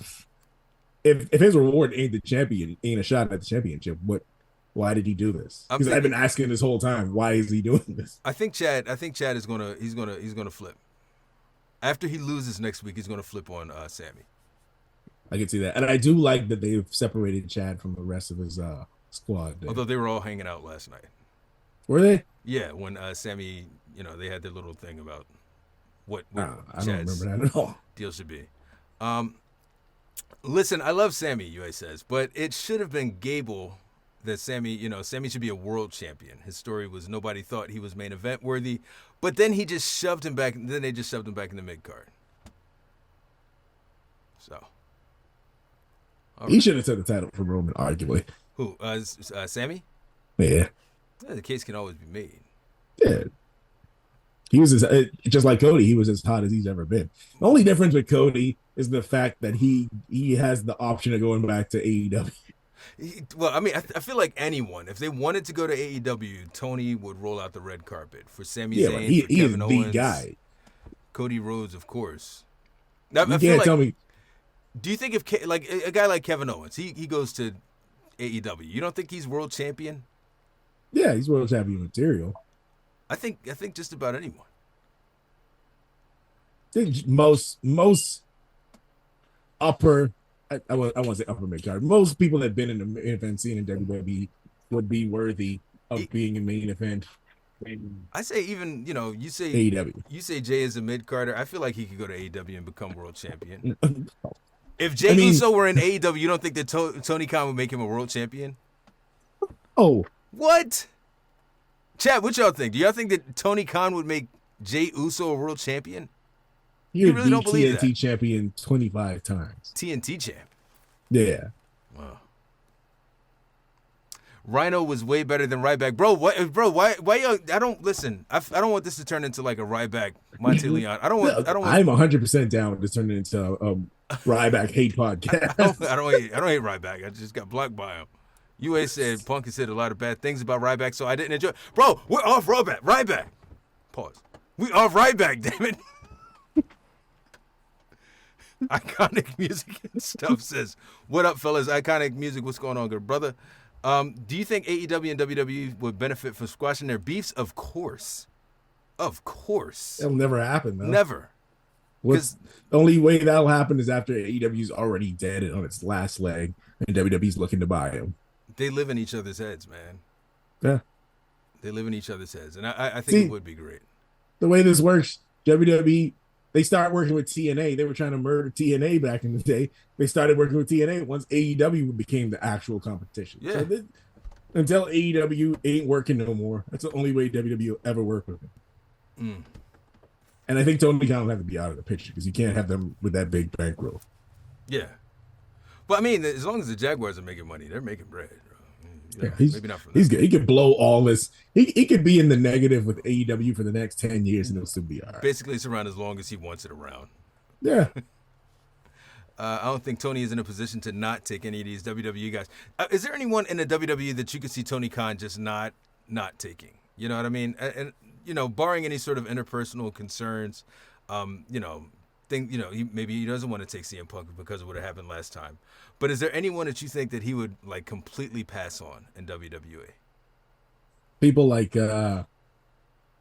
if his reward ain't a shot at the championship, why did he do this? Because I've been asking this whole time, why is he doing this? I think Chad is gonna flip. After he loses next week, he's gonna flip on Sammy. I can see that, and I do like that they've separated Chad from the rest of his squad. Although they were all hanging out last night. Were they? Yeah, when Sammy, they had their little thing about what I don't remember that at all. Deal should be. Listen, I love Sammy, UA says, but it should have been Gable that Sammy should be a world champion. His story was nobody thought he was main event worthy, but then they just shoved him back in the mid card. So. He should have took the title from Roman, arguably. Who? Sammy? Yeah. The case can always be made. Yeah. He was just like Cody. He was as hot as he's ever been. The only difference with Cody is the fact that he has the option of going back to AEW. Well, I mean, I feel like anyone, if they wanted to go to AEW, Tony would roll out the red carpet for Sami Zayn, for Kevin Owens, the guy. Cody Rhodes, of course. Now, you can't tell me. Do you think if a guy like Kevin Owens, he goes to AEW, you don't think he's world champion? Yeah, he's world champion material. I think just about anyone. I think most upper, I want to say upper mid card. Most people that have been in the main event scene in WWE would be worthy of being in main event. I say even you say AEW. You say Jay is a mid carder. I feel like he could go to AEW and become world champion. If Jay Uso were in AEW, you don't think that Tony Khan would make him a world champion? Oh, what? Chad, what y'all think? Do y'all think that Tony Khan would make Jay Uso a world champion? You really don't believe TNT champion 25 times. TNT champ. Yeah. Wow. Rhino was way better than Ryback, bro. Why y'all? I don't listen. I don't want this to turn into like a Ryback Monte Leon. I don't want. I'm 100% down with this turning into Ryback hate podcast. I don't hate Ryback. I just got blocked by him. UA said Punk has said a lot of bad things about Ryback, so I didn't enjoy it. Bro, we're off Ryback. Pause. We off Ryback, damn it. Iconic Music and Stuff says, what up, fellas? Iconic Music, what's going on, good brother? Do you think AEW and WWE would benefit from squashing their beefs? Of course. Of course. It'll never happen, though. Never. The only way that'll happen is after AEW's already dead and on its last leg, and WWE's looking to buy him. They live in each other's heads, man. Yeah. They live in each other's heads. And I think it would be great. The way this works, WWE, they started working with TNA. They were trying to murder TNA back in the day. They started working with TNA once AEW became the actual competition. Yeah. So until AEW ain't working no more, that's the only way WWE will ever work with them. And I think Tony Khan will have to be out of the picture because you can't have them with that big bankroll. Yeah. But I mean, as long as the Jaguars are making money, they're making bread. Maybe not from he's good. He could blow all this. He could be in the negative with AEW for the next 10 years and it'll still be all right. Basically, it's around as long as he wants it around. Yeah. I don't think Tony is in a position to not take any of these WWE guys. Is there anyone in the WWE that you could see Tony Khan just not taking? You know what I mean? And barring any sort of interpersonal concerns, maybe he doesn't want to take CM Punk because of what happened last time. But is there anyone that you think that he would like completely pass on in WWE? People like there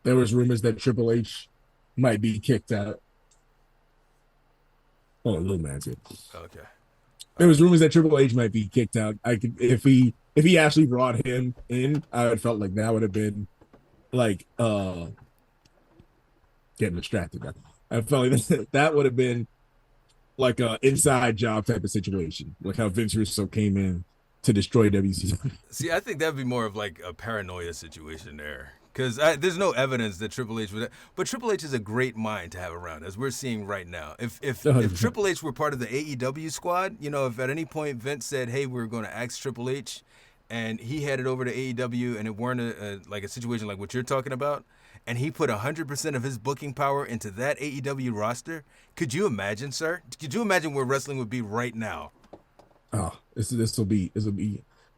was rumors that Triple H might be kicked out. Oh, little man's here. Okay. There was rumors that Triple H might be kicked out. I could if he actually brought him in, I would felt like that would have been like getting distracted. I felt like that would have been like a inside job type of situation, like how Vince Russo came in to destroy WCW. See, I think that'd be more of like a paranoia situation there. Because there's no evidence that Triple H would, but Triple H is a great mind to have around, as we're seeing right now. If Triple H were part of the AEW squad, if at any point Vince said, "Hey, we're going to axe Triple H," and he headed over to AEW, and it weren't a situation like what you're talking about, and he put 100% of his booking power into that AEW roster, could you imagine, sir? Could you imagine where wrestling would be right now? Oh, this will be.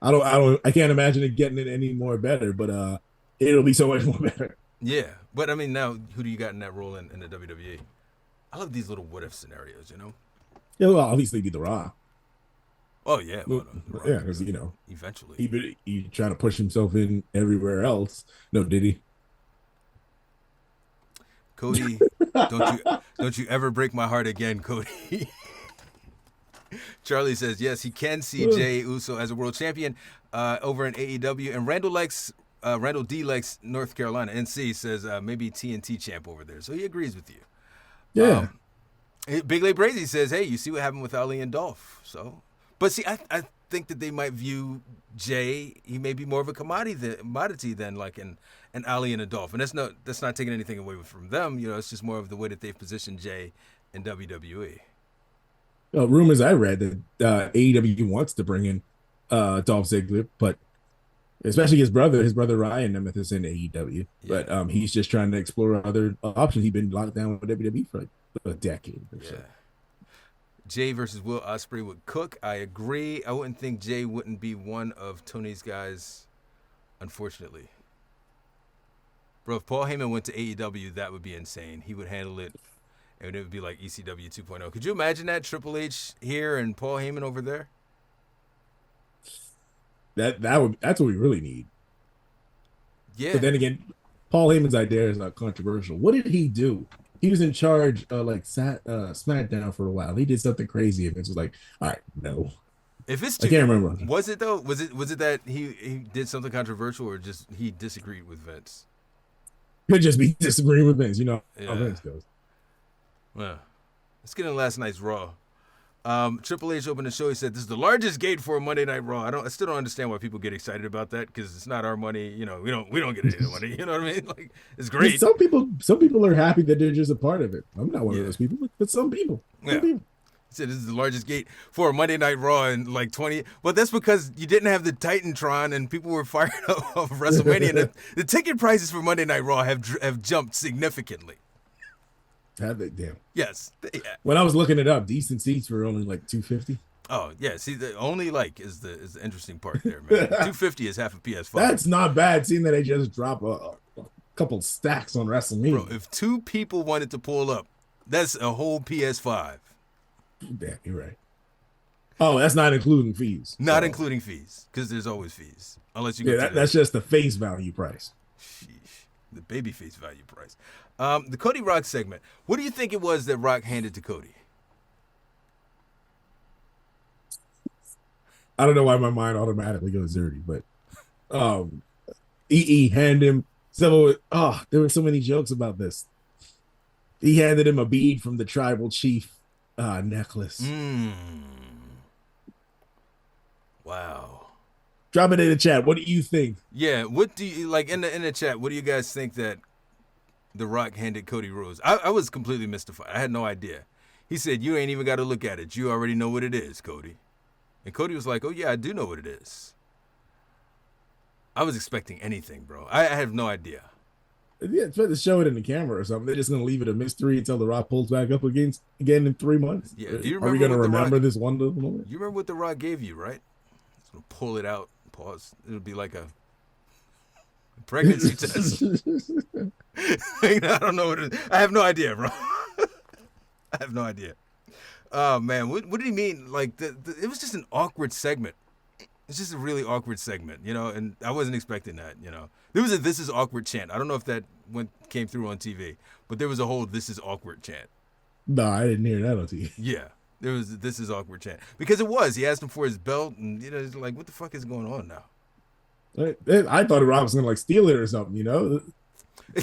I can't imagine it getting it any more better, but it'll be so much more better. Yeah, but I mean, now who do you got in that role in the WWE? I love these little what if scenarios, Yeah, well, obviously be The Rock. Oh yeah, well, yeah, because eventually he trying to push himself in everywhere else. No, did he? Cody, don't you ever break my heart again, Cody. Charlie says yes, he can see Jey Uso as a world champion over in AEW, and Randall D likes North Carolina. NC says maybe TNT champ over there, so he agrees with you. Yeah. Big Lay Brazy says, hey, you see what happened with Ali and Dolph. So, but see, I think that they might view Jay. He may be more of a commodity than like an Ali and a Dolph, and that's not taking anything away from them. It's just more of the way that they've positioned Jay in WWE. Rumors I read that AEW wants to bring in Dolph Ziggler, but especially his brother Ryan Nemeth is in AEW, but he's just trying to explore other options. He's been locked down with WWE for like a decade or so. Jay versus Will Ospreay would cook. I agree. I wouldn't think Jay wouldn't be one of Tony's guys, unfortunately. Bro, if Paul Heyman went to AEW, that would be insane. He would handle it, and it would be like ECW 2.0. Could you imagine that? Triple H here and Paul Heyman over there? That's what we really need. Yeah. But then again, Paul Heyman's idea is not controversial. What did he do? He was in charge SmackDown for a while. He did something crazy, and it was like, all right, no. If it's I can't remember. Was it though? Was it that he did something controversial, or just he disagreed with Vince? Could just be disagreeing with Vince. How Vince goes. Well, let's get into last night's Raw. Triple H opened the show. He said, "This is the largest gate for a Monday Night Raw." I still don't understand why people get excited about that, because it's not our money. We don't get any of the money. You know what I mean? Like, it's great. Some people are happy that they're just a part of it. I'm not one of those people, but some people. He said, "This is the largest gate for a Monday Night Raw in like 20." Well, that's because you didn't have the Titantron, and people were fired up of WrestleMania. And the ticket prices for Monday Night Raw have jumped significantly. Have they? Damn. Yes. Yeah. When I was looking it up, decent seats were only like $250. Oh yeah. See, the only is the interesting part there, man. $250 is half a PS5. That's not bad, seeing that they just drop a couple stacks on WrestleMania. Bro, if two people wanted to pull up, that's a whole PS5. Yeah, you're right. Oh, that's not including fees. Not including fees, because there's always fees, unless you go. That's just the face value price. Sheesh. The baby face value price. The Cody Rock segment. What do you think it was that Rock handed to Cody? I don't know why my mind automatically goes dirty, but EE handed him there were so many jokes about this. He handed him a bead from the tribal chief necklace. Wow. Drop it in the chat. What do you think? Yeah, what do you like in the chat? What do you guys think that The Rock handed Cody Rhodes? I was completely mystified. I had no idea. He said, "You ain't even got to look at it. You already know what it is, Cody." And Cody was like, "Oh yeah, I do know what it is." I was expecting anything, bro. I have no idea. Yeah, it's better to show it in the camera or something. They're just gonna leave it a mystery until The Rock pulls back up again in 3 months. Yeah. Do you remember? Are we gonna remember this one little moment? You remember what The Rock gave you, right? He's gonna pull it out. Pause. It'll be like a pregnancy test. I don't know what it is. I have no idea, bro. I have no idea. Oh man, what did he mean? Like it was just an awkward segment. It's just a really awkward segment, and I wasn't expecting that, There was a "This is awkward" chant. I don't know if that came through on TV, but there was a whole "This is awkward" chant. No, I didn't hear that on TV. Yeah. There was a "This is awkward" chant. Because it was. He asked him for his belt, and it's like, what the fuck is going on now? I thought Rob was gonna steal it or something,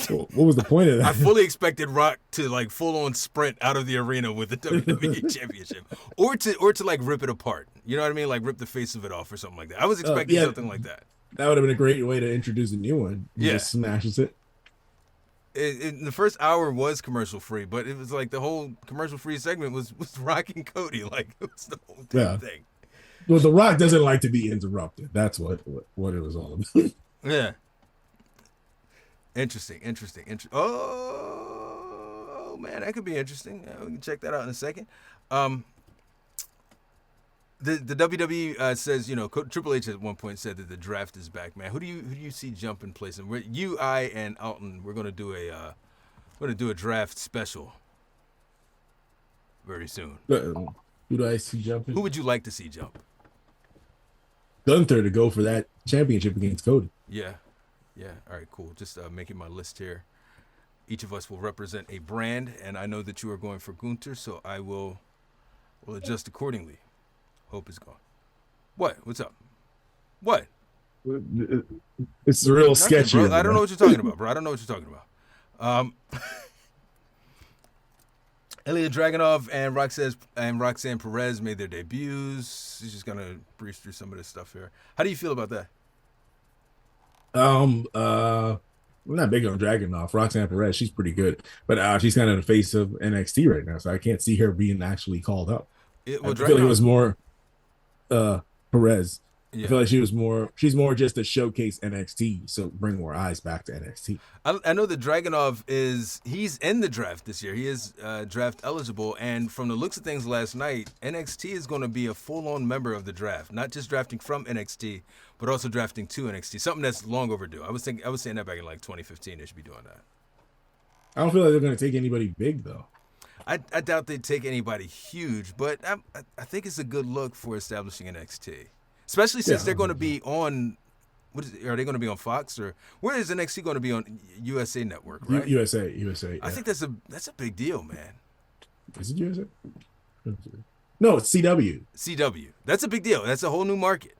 What was the point of that? I fully expected Rock to like full on sprint out of the arena with the WWE Championship, or to like rip it apart. You know what I mean? Like rip the face of it off or something like that. I was expecting something like that. That would have been a great way to introduce a new one. He just smashes it. The first hour was commercial free, but it was like the whole commercial free segment was Rock and Cody. Like it was the whole damn thing. Well, The Rock doesn't like to be interrupted. That's what it was all about. Yeah. Interesting. Oh man, that could be interesting. We can check that out in a second. The WWE says, Triple H at one point said that the draft is back, man. Who do you see jump in place? And you, I, and Alton, we're gonna do a draft special very soon. Who do I see jumping? Who would you like to see jump? Gunther to go for that championship against Cody. Yeah. All right, cool. Just making my list here. Each of us will represent a brand, and I know that you are going for Gunther, so I will adjust accordingly. Hope is gone. What? What's up? What? It's real Nothing, sketchy. Bro. I don't know what you're talking about, bro. I don't know what you're talking about. Ilya Dragunov and Roxanne Perez made their debuts. She's just gonna breeze through some of this stuff here. How do you feel about that? I'm not big on Dragunov. Roxanne Perez, she's pretty good, but she's kind of the face of NXT right now, so I can't see her being actually called up. I feel like it was more Perez. Yeah. I feel like she's more just to showcase NXT, so bring more eyes back to NXT. I know that Dragunov he's in the draft this year. He is draft eligible, and from the looks of things last night, NXT is going to be a full-on member of the draft, not just drafting from NXT, but also drafting to NXT. Something that's long overdue. I was saying that back in like 2015. They should be doing that. I don't feel like they're going to take anybody big though. I doubt they'd take anybody huge, but I think it's a good look for establishing NXT. Especially since they're going to be on, are they going to be on Fox or where is NXT going to be on? USA Network, right? USA. Yeah. I think that's a big deal, man. Is it USA? No, it's CW. CW. That's a big deal. That's a whole new market.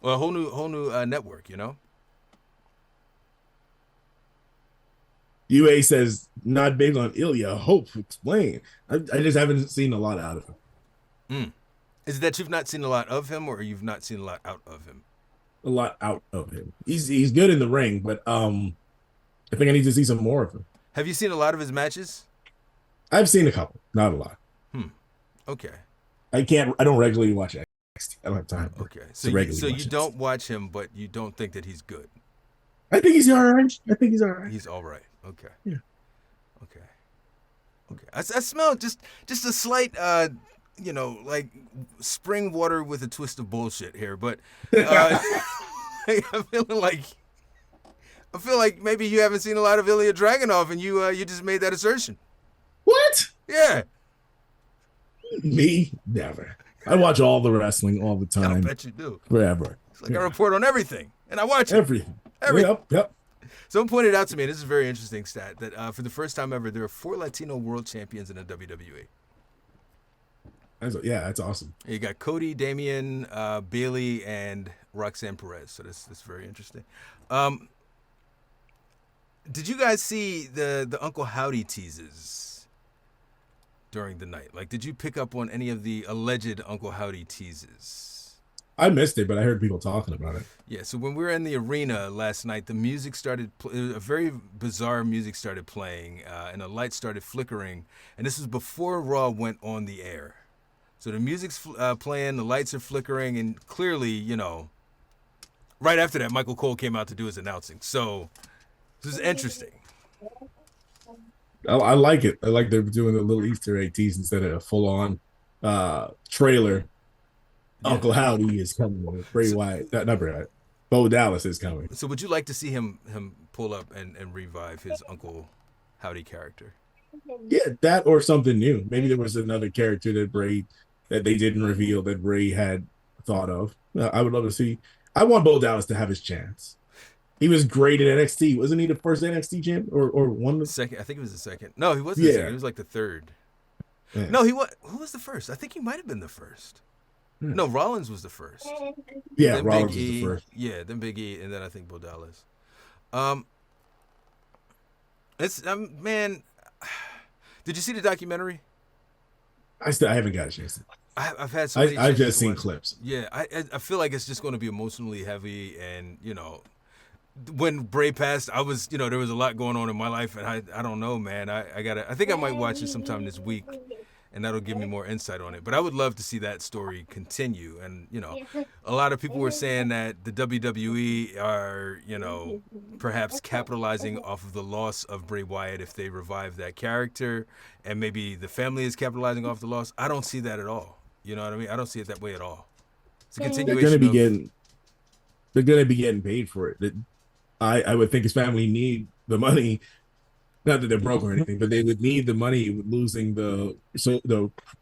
Well, a whole new network, UA says not big on Ilya. Hope explain. I just haven't seen a lot out of him. Is it that you've not seen a lot of him, or you've not seen a lot out of him? A lot out of him. He's good in the ring, but I think I need to see some more of him. Have you seen a lot of his matches? I've seen a couple, not a lot. Okay. I don't regularly watch NXT. I don't have time. Okay. So you don't watch him, but you don't think that he's good. I think he's all right. He's all right. Okay. Yeah. Okay. I smell just a slight like spring water with a twist of bullshit here, but I feel like maybe you haven't seen a lot of Ilya Dragunov, and you just made that assertion. What? Yeah. Me? Never. I watch all the wrestling all the time. I bet you do. Forever. It's like I report on everything, and I watch everything. Yep. Someone pointed out to me, and this is a very interesting stat, that for the first time ever, there are 4 Latino world champions in the WWE. That's awesome. You got Cody, Damian, Bailey, and Roxanne Perez. So that's very interesting. Did you guys see the Uncle Howdy teases during the night? Like, did you pick up on any of the alleged Uncle Howdy teases? I missed it, but I heard people talking about it. Yeah, so when we were in the arena last night, the music started, a very bizarre music started playing, and the lights started flickering, and this was before Raw went on the air. So the music's playing, the lights are flickering, and clearly, right after that, Michael Cole came out to do his announcing. So this is interesting. I like it. I like they're doing a little Easter egg tease instead of a full-on trailer. Yeah. Uncle Howdy is coming. Bray Wyatt, not Bray Wyatt. Bo Dallas is coming. So would you like to see him pull up and revive his Uncle Howdy character? Yeah, that or something new. Maybe there was another character that they didn't reveal that Bray had thought of. I would love to see. I want Bo Dallas to have his chance. He was great in NXT. Wasn't he the first NXT champ or one? Second, I think it was the second. No, he wasn't the second. He was like the third. Yeah. No, who was the first? I think he might have been the first. Yeah. No, Rollins was the first. Yeah, then Rollins was the first. Yeah, then Big E, and then I think Bo Dallas. It's man. Did you see the documentary? I haven't got a chance. I've had so many. I've just seen clips. Yeah, I feel like it's just going to be emotionally heavy, and when Bray passed, I was there was a lot going on in my life, and I don't know, man. I think I might watch it sometime this week, and that'll give me more insight on it. But I would love to see that story continue. And a lot of people were saying that the WWE are perhaps capitalizing off of the loss of Bray Wyatt if they revive that character, and maybe the family is capitalizing off the loss. I don't see that at all. You know what I mean? I don't see it that way at all. It's a continuation. They're gonna be getting paid for it. I would think his family need the money. Not that they're broke or anything, but they would need the money with losing the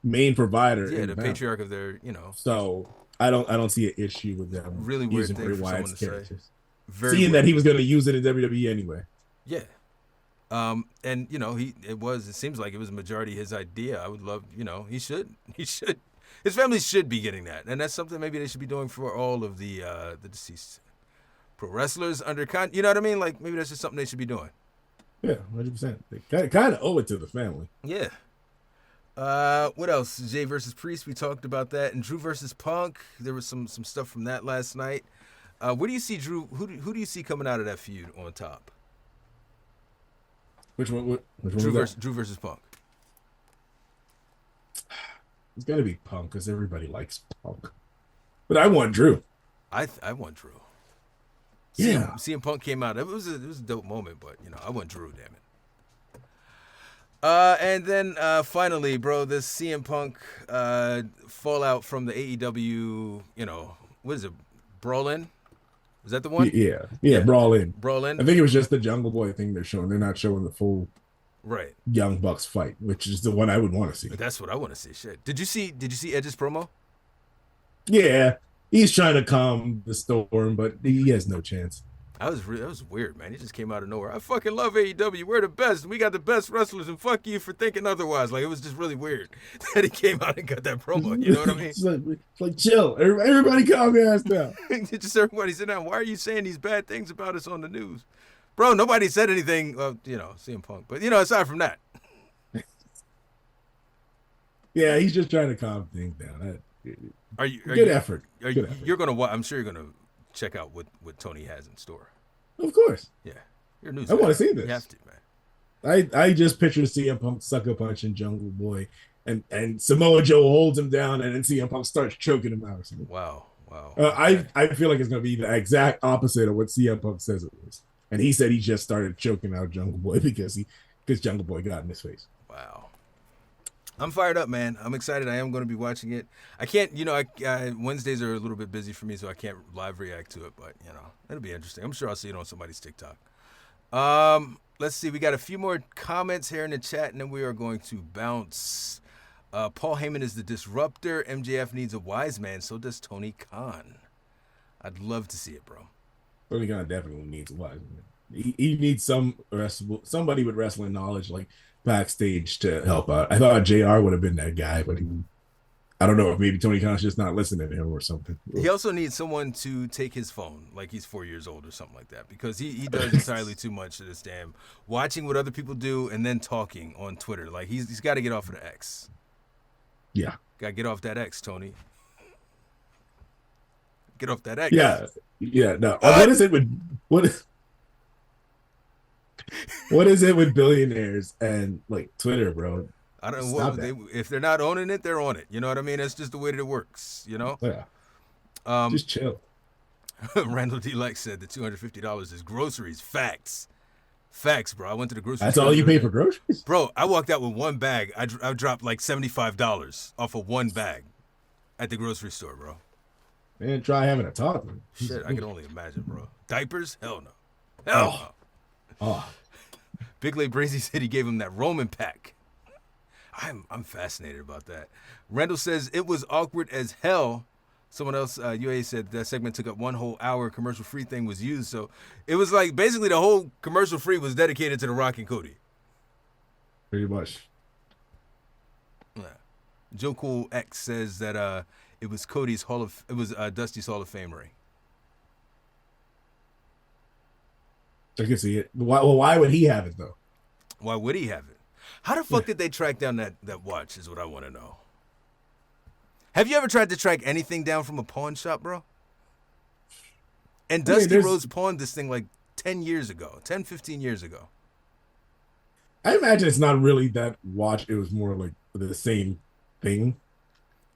main provider. Yeah, the patriarch of their, So I don't see an issue with them really weird using Bray Wyatt's characters. Seeing weird. That he was going to use it in WWE anyway. Yeah. And it seems like it was a majority his idea. I would love, he should. His family should be getting that, and that's something maybe they should be doing for all of the deceased pro wrestlers under you know what I mean? Like maybe that's just something they should be doing. Yeah, 100%. They kind of owe it to the family. Yeah. What else? Jay versus Priest. We talked about that, and Drew versus Punk. There was some stuff from that last night. Where do you see Drew? Who do you see coming out of that feud on top? Which one? Drew versus Punk. It's got to be Punk because everybody likes Punk. But I want Drew. I want Drew. Yeah. CM Punk came out. It was a dope moment, but I want Drew, damn it. And then finally, bro, this CM Punk fallout from the AEW, what is it? Brawl In? Was that the one? Yeah, Brawl In. Brawl In. I think it was just the Jungle Boy thing they're showing. They're not showing the full Young Bucks fight, which is the one I would want to see. But that's what I want to see. Shit. Did you see Edge's promo? Yeah. He's trying to calm the storm, but he has no chance. That was weird, man. He just came out of nowhere. I fucking love AEW. We're the best. We got the best wrestlers, and fuck you for thinking otherwise. Like, it was just really weird that he came out and got that promo. You know what I mean? It's like chill. Everybody calm your ass down. Just everybody sit down. Why are you saying these bad things about us on the news? Bro, nobody said anything, CM Punk. But, aside from that. Yeah, he's just trying to calm things down. Good effort. You're gonna. I'm sure you're gonna check out what Tony has in store. Of course. Yeah, you're news. I want to see this. You have to, man. I just picture CM Punk sucker punching Jungle Boy, and Samoa Joe holds him down, and then CM Punk starts choking him out. Wow. I feel like it's gonna be the exact opposite of what CM Punk says it was, and he said he just started choking out Jungle Boy because Jungle Boy got in his face. Wow. I'm fired up, man. I'm excited. I am going to be watching it. I can't, Wednesdays are a little bit busy for me, so I can't live react to it, but, it'll be interesting. I'm sure I'll see it on somebody's TikTok. Let's see. We got a few more comments here in the chat, and then we are going to bounce. Paul Heyman is the disruptor. MJF needs a wise man. So does Tony Khan. I'd love to see it, bro. Tony Khan definitely needs a wise man. He needs somebody with wrestling knowledge, like backstage, to help out. I thought JR would have been that guy, but I don't know if maybe Tony Khan's just not listening to him or something. He also needs someone to take his phone like he's 4 years old or something like that, because he does entirely too much of this damn watching what other people do and then talking on Twitter. Like he's got to get off of the X. Yeah. Got to get off that X, Tony. Get off that X. Yeah. No. What is it with billionaires and like Twitter, bro? I don't know. If they're not owning it, they're on it. You know what I mean? That's just the way that it works. Yeah. Just chill. Randall D. Lex said the $250 is groceries. Facts, bro. I went to the grocery store. That's all you pay for groceries, bro. I walked out with one bag. I dropped like $75 off of one bag at the grocery store, bro. Man, try having a toddler. Shit, I can only imagine, bro. Diapers? Hell no. Hell no. Oh. Big Lay Brazy said he gave him that Roman pack. I'm fascinated about that. Randall says it was awkward as hell. Someone else, UA, said that segment took up 1 whole hour. Commercial-free thing was used. So it was like basically the whole commercial-free was dedicated to The Rock and Cody. Pretty much. Yeah. Joe Cool X says that it was Dusty's Hall of Fame ring. I can see it. Why would he have it though? Why would he have it? How the fuck did they track down that watch is what I want to know. Have you ever tried to track anything down from a pawn shop, bro? And Dusty Rhodes pawned this thing like 10 years ago, 10, 15 years ago. I imagine it's not really that watch. It was more like the same thing.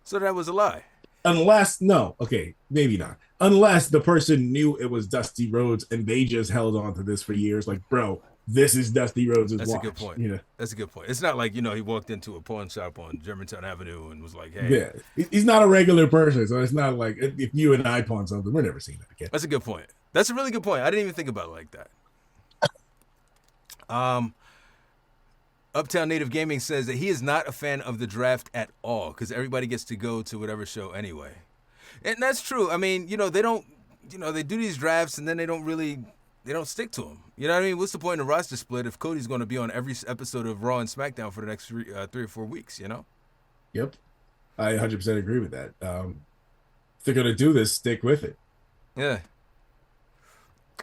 So that was a lie. Maybe not. Unless the person knew it was Dusty Rhodes and they just held on to this for years. Like, bro, this is Dusty Rhodes' watch. That's a good point. Yeah. That's a good point. It's not like, he walked into a pawn shop on Germantown Avenue and was like, hey. Yeah. He's not a regular person. So it's not like if you and I pawn something, we're never seeing that again. That's a good point. That's a really good point. I didn't even think about it like that. Uptown Native Gaming says that he is not a fan of the draft at all because everybody gets to go to whatever show anyway. And that's true. I mean, they don't, they do these drafts and then they don't stick to them. You know what I mean? What's the point in a roster split if Cody's going to be on every episode of Raw and SmackDown for the next 3 or 4 weeks, Yep. I 100% agree with that. If they're going to do this, stick with it. Yeah.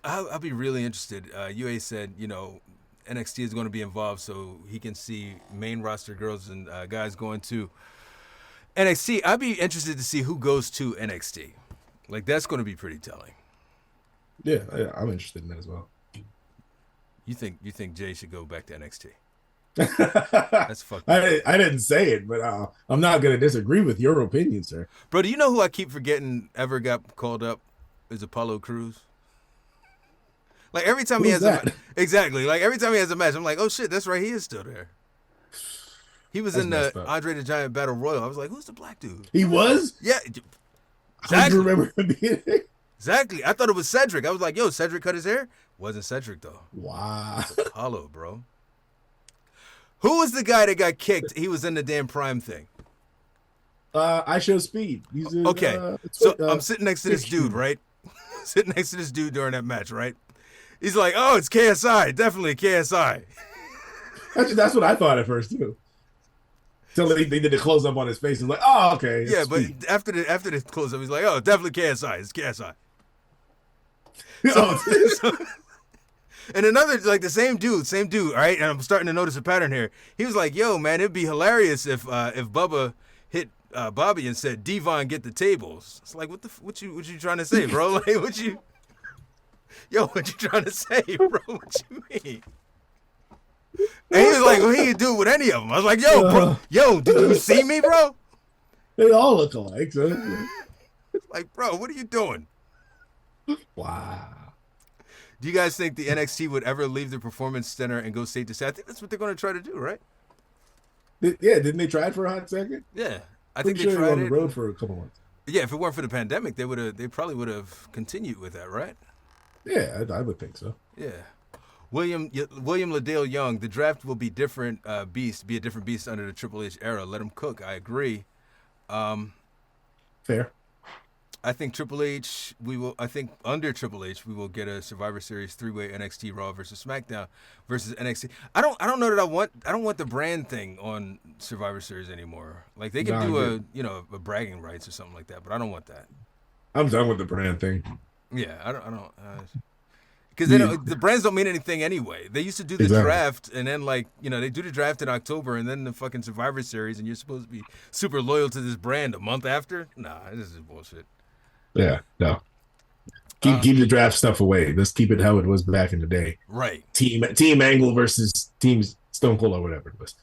I'll be really interested. UA said, NXT is going to be involved so he can see main roster girls and guys going to NXT. I'd be interested to see who goes to NXT. Like, that's going to be pretty telling. Yeah, I'm interested in that as well. You think Jay should go back to NXT? That's fucked up. I didn't say it, but I'm not going to disagree with your opinion, sir. Bro, do you know who I keep forgetting ever got called up is Apollo Crews? Like, every time he has exactly. Like, every time he has a match, I'm like, oh shit, that's right, he is still there. He was in the Andre the Giant Battle Royal. I was like, who's the black dude? He was? Yeah. Exactly. I remember him being there. Exactly. I thought it was Cedric. I was like, yo, Cedric cut his hair? Wasn't Cedric, though. Wow. Apollo, bro. Who was the guy that got kicked? He was in the damn Prime thing. I Show Speed. He's in, okay. So I'm sitting next to this dude, right? Sitting next to this dude during that match, right? He's like, oh, it's KSI. Definitely KSI. Actually, that's what I thought at first, too. Until they did the close up on his face and like, oh, okay. Yeah, but after the close up, he's like, oh, definitely KSI. It's KSI. And another, like the same dude, all right? And I'm starting to notice a pattern here. He was like, yo, man, it'd be hilarious if Bubba hit Bobby and said, Devon, get the tables. It's like, what you trying to say, bro? Like, what you trying to say, bro? What you mean? And he was like, well, he didn't do it with any of them. I was like, yo, bro, did you see me, bro? They all look alike. So. Like, bro, what are you doing? Wow. Do you guys think the NXT would ever leave the Performance Center and go state to state? I think that's what they're going to try to do, right? Yeah, didn't they try it for a hot second? Yeah, I think they tried on the road for a couple months. Yeah, if it weren't for the pandemic, they probably would have continued with that, right? Yeah, I would think so. Yeah. William Liddell Young, the draft will be a different beast under the Triple H era. Let him cook. I agree. Fair. I think under Triple H we will get a Survivor Series 3-way NXT Raw versus SmackDown versus NXT. I don't know that I don't want the brand thing on Survivor Series anymore. Like, they can do a bragging rights or something like that, but I don't want that. I'm done with the brand thing. Yeah, I don't. Because the brands don't mean anything anyway. They used to do the draft, and then they do the draft in October, and then the fucking Survivor Series, and you're supposed to be super loyal to this brand a month after. Nah, this is bullshit. Yeah, no. Keep the draft stuff away. Let's keep it how it was back in the day. Right. Team Angle versus Team Stone Cold or whatever it was.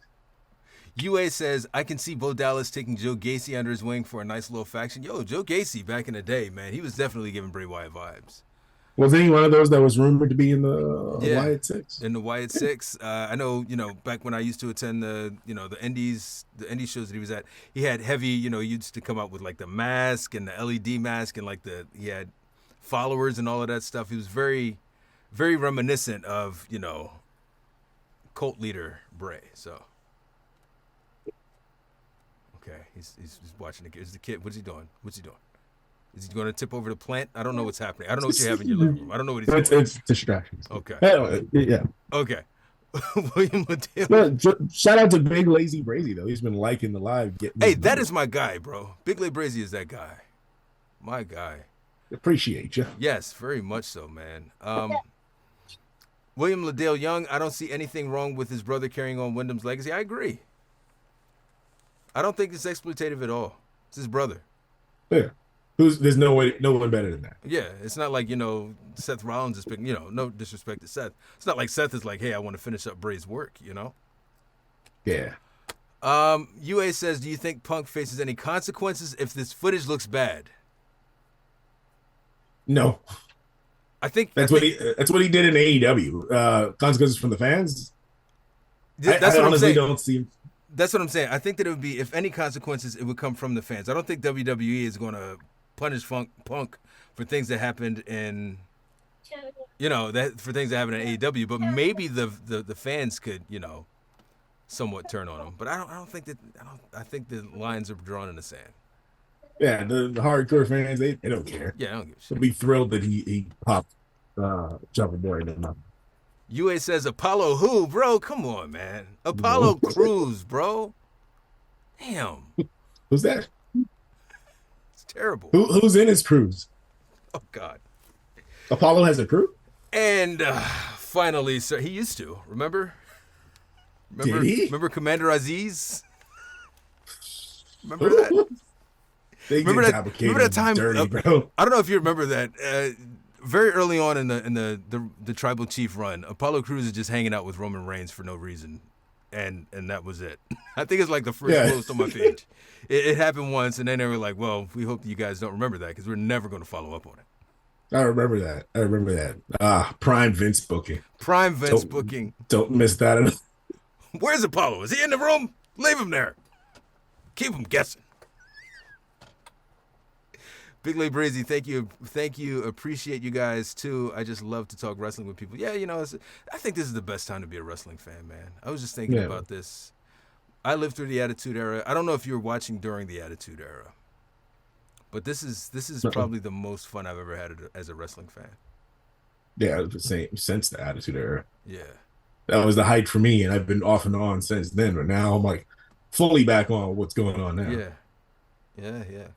UA says, I can see Bo Dallas taking Joe Gacy under his wing for a nice little faction. Yo, Joe Gacy back in the day, man, he was definitely giving Bray Wyatt vibes. Wasn't he one of those that was rumored to be in the Wyatt Six? In the Wyatt Six. I know, back when I used to attend the indie shows that he was at, he had heavy, he used to come out with like the mask and the LED mask and he had followers and all of that stuff. He was very, very reminiscent of, cult leader Bray. So, okay, he's watching the kid. Is the kid? What's he doing? Is he going to tip over the plant? I don't know what's happening. I don't know what you have in your living room. I don't know what he's doing. It's distractions. Okay. Yeah. Okay. William Liddell. Shout out to Big Lazy Brazy, though. He's been liking the live. Hey, that is my guy, bro. Big Lazy Brazy is that guy. My guy. Appreciate you. Yes, very much so, man. William Liddell Young, I don't see anything wrong with his brother carrying on Wyndham's legacy. I agree. I don't think it's exploitative at all. It's his brother. Yeah. There's no one better than that. Yeah, it's not like, Seth Rollins is picking, no disrespect to Seth. It's not like Seth is like, hey, I want to finish up Bray's work, Yeah. UA says, do you think Punk faces any consequences if this footage looks bad? No. That's what he did in AEW. Consequences from the fans? That's I what I'm saying. Don't see. That's what I'm saying. I think that it would be, if any consequences, it would come from the fans. I don't think WWE is going to punish Punk for things that happened in, for things that happened in AEW. But maybe the fans could, somewhat turn on him. But I think the lines are drawn in the sand. Yeah, the hardcore fans, they don't care. Yeah, I don't give a shit. They'll be thrilled that he popped Jumper Boy in the UA says Apollo who, bro? Come on, man. Apollo Crews, bro. Damn. Who's that? It's terrible. Who's in his cruise? Oh, God. Apollo has a crew? And finally, sir, he used to. Remember? Did he? Remember Commander Aziz? Remember that? Remember that time? Dirty, bro. I don't know if you remember that. Very early on in the Tribal Chief run, Apollo Crews is just hanging out with Roman Reigns for no reason, and that was it. I think it's like the first post on my page. It happened once, and then they were like, "Well, we hope you guys don't remember that because we're never going to follow up on it." I remember that. Prime Vince booking. Booking. Don't miss that. Where's Apollo? Is he in the room? Leave him there. Keep him guessing. Big Lee Breezy, thank you. Appreciate you guys too. I just love to talk wrestling with people. Yeah, I think this is the best time to be a wrestling fan, man. I was just thinking about this. I lived through the Attitude Era. I don't know if you were watching during the Attitude Era, but this is probably the most fun I've ever had as a wrestling fan. Yeah, I was the same since the Attitude Era. Yeah, that was the height for me, and I've been off and on since then. But now I'm like fully back on what's going on now. Yeah.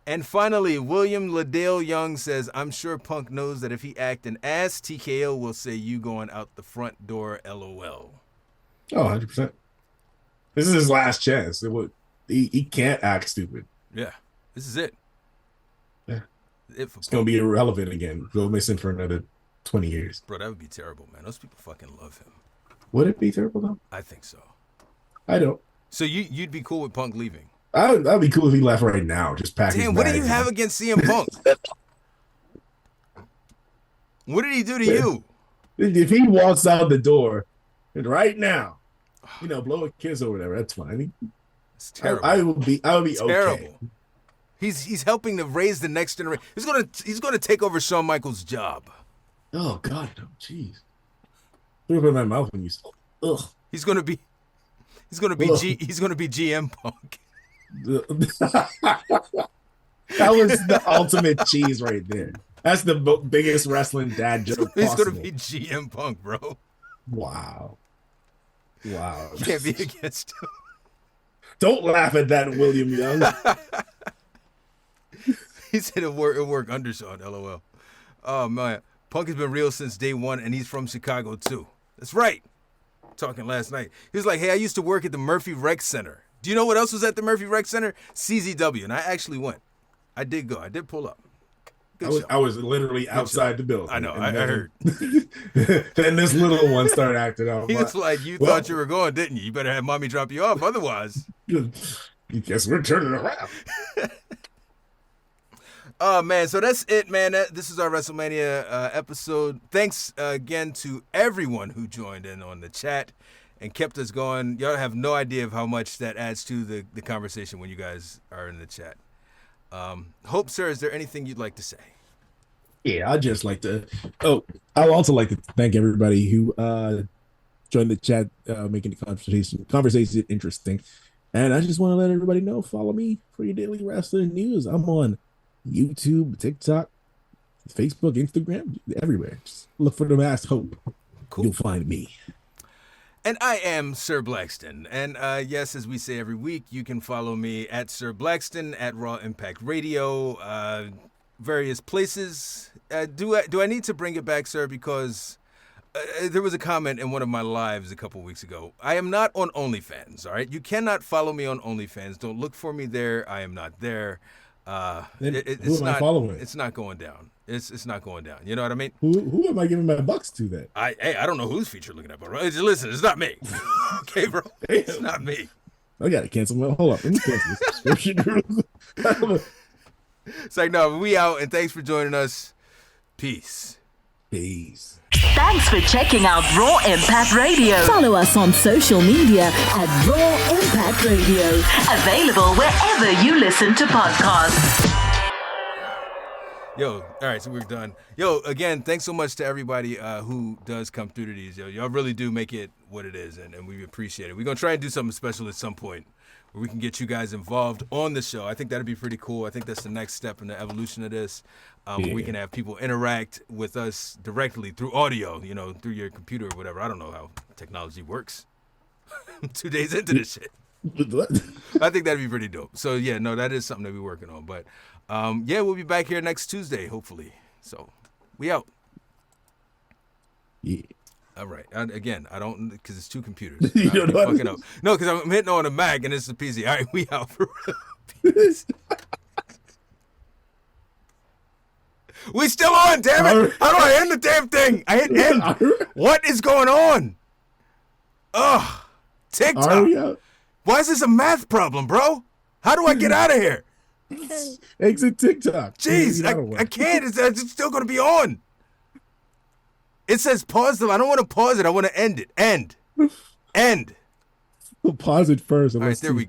And finally, William Liddell Young says, I'm sure Punk knows that if he act an ass, TKO will say you going out the front door, LOL. Oh, 100%. This is his last chance. He can't act stupid. Yeah, this is it. Yeah. It's going to be irrelevant again. Go missing for another 20 years. Bro, that would be terrible, man. Those people fucking love him. Would it be terrible, though? I think so. I don't. So you'd be cool with Punk leaving? That'd be cool if he left right now. Just pack his Damn, what bags. do you have against CM Punk? What did he do to you? If he walks out the door right now, blow a kiss or whatever, that's fine. It's terrible. I would be terrible. Okay. He's helping to raise the next generation. He's gonna take over Shawn Michaels' job. Oh God, no, jeez. Put it in my mouth when you. Ugh. He's gonna be GM Punk. That was the ultimate cheese right there. That's the biggest wrestling dad joke He's possible. gonna be GM Punk, bro. Wow. Can't be against him. Don't laugh at that, William Young. He said it'll work under Shawn, LOL. Oh man, Punk has been real since day one, and he's from Chicago too. That's right. Talking last night, he was like, "Hey, I used to work at the Murphy Rec Center. Do you know what else was at the Murphy Rec Center? CZW." And I actually went. I did go. I did pull up. I was literally outside the building. I know. I heard. Then this little one started acting out. He was like, "You thought you were going, didn't you? You better have mommy drop you off. Otherwise, you guess we're turning around." Oh, man. So that's it, man. This is our WrestleMania episode. Thanks again to everyone who joined in on the chat and kept us going. Y'all have no idea of how much that adds to the conversation when you guys are in the chat. Hope, sir, is there anything you'd like to say? Yeah, I'd just like to. I'd also like to thank everybody who joined the chat, making the conversation interesting. And I just want to let everybody know, follow me for your daily wrestling news. I'm on YouTube, TikTok, Facebook, Instagram, everywhere. Just look for the Masked Hope. Cool. You'll find me. And I am Sir Blackston. And yes, as we say every week, you can follow me at Sir Blackston, at Raw Impact Radio, various places. Do I need to bring it back, sir? Because there was a comment in one of my lives a couple weeks ago. I am not on OnlyFans, all right? You cannot follow me on OnlyFans. Don't look for me there. I am not there. It's am I not following? It's not going down. It's not going down. You know what I mean? Who am I giving my bucks to then? I don't know whose feature looking at, bro. Listen, it's not me. Okay, bro. It's not me. I gotta cancel my. Hold up, let me cancel this subscription. It's like, no, we out, and thanks for joining us. Peace. Peace. Thanks for checking out Raw Impact Radio. Follow us on social media at Raw Impact Radio. Available wherever you listen to podcasts. Yo, all right, so we're done. Yo, again, thanks so much to everybody who does come through to these. Yo, y'all really do make it what it is, and we appreciate it. We're going to try and do something special at some point where we can get you guys involved on the show. I think that'd be pretty cool. I think that's the next step in the evolution of this. Where we can have people interact with us directly through audio, you know, through your computer or whatever. I don't know how technology works. 2 days into this shit. I think that'd be pretty dope. So, yeah, no, that is something that we're working on. But, yeah, we'll be back here next Tuesday, hopefully. So, we out. Yeah. All right. Again, I don't, because it's two computers. You don't know fucking up. No, because I'm hitting on a Mac and it's a PC. All right, we out for real. Peace. We still on, damn it! How do I end the damn thing? I hit end. What is going on? Ugh. TikTok. Why is this a math problem, bro? How do I get out of here? Exit TikTok. Jeez, I can't. It's still going to be on. It says pause. I don't want to pause it. I want to end it. End. We'll pause it first. All right, there we go.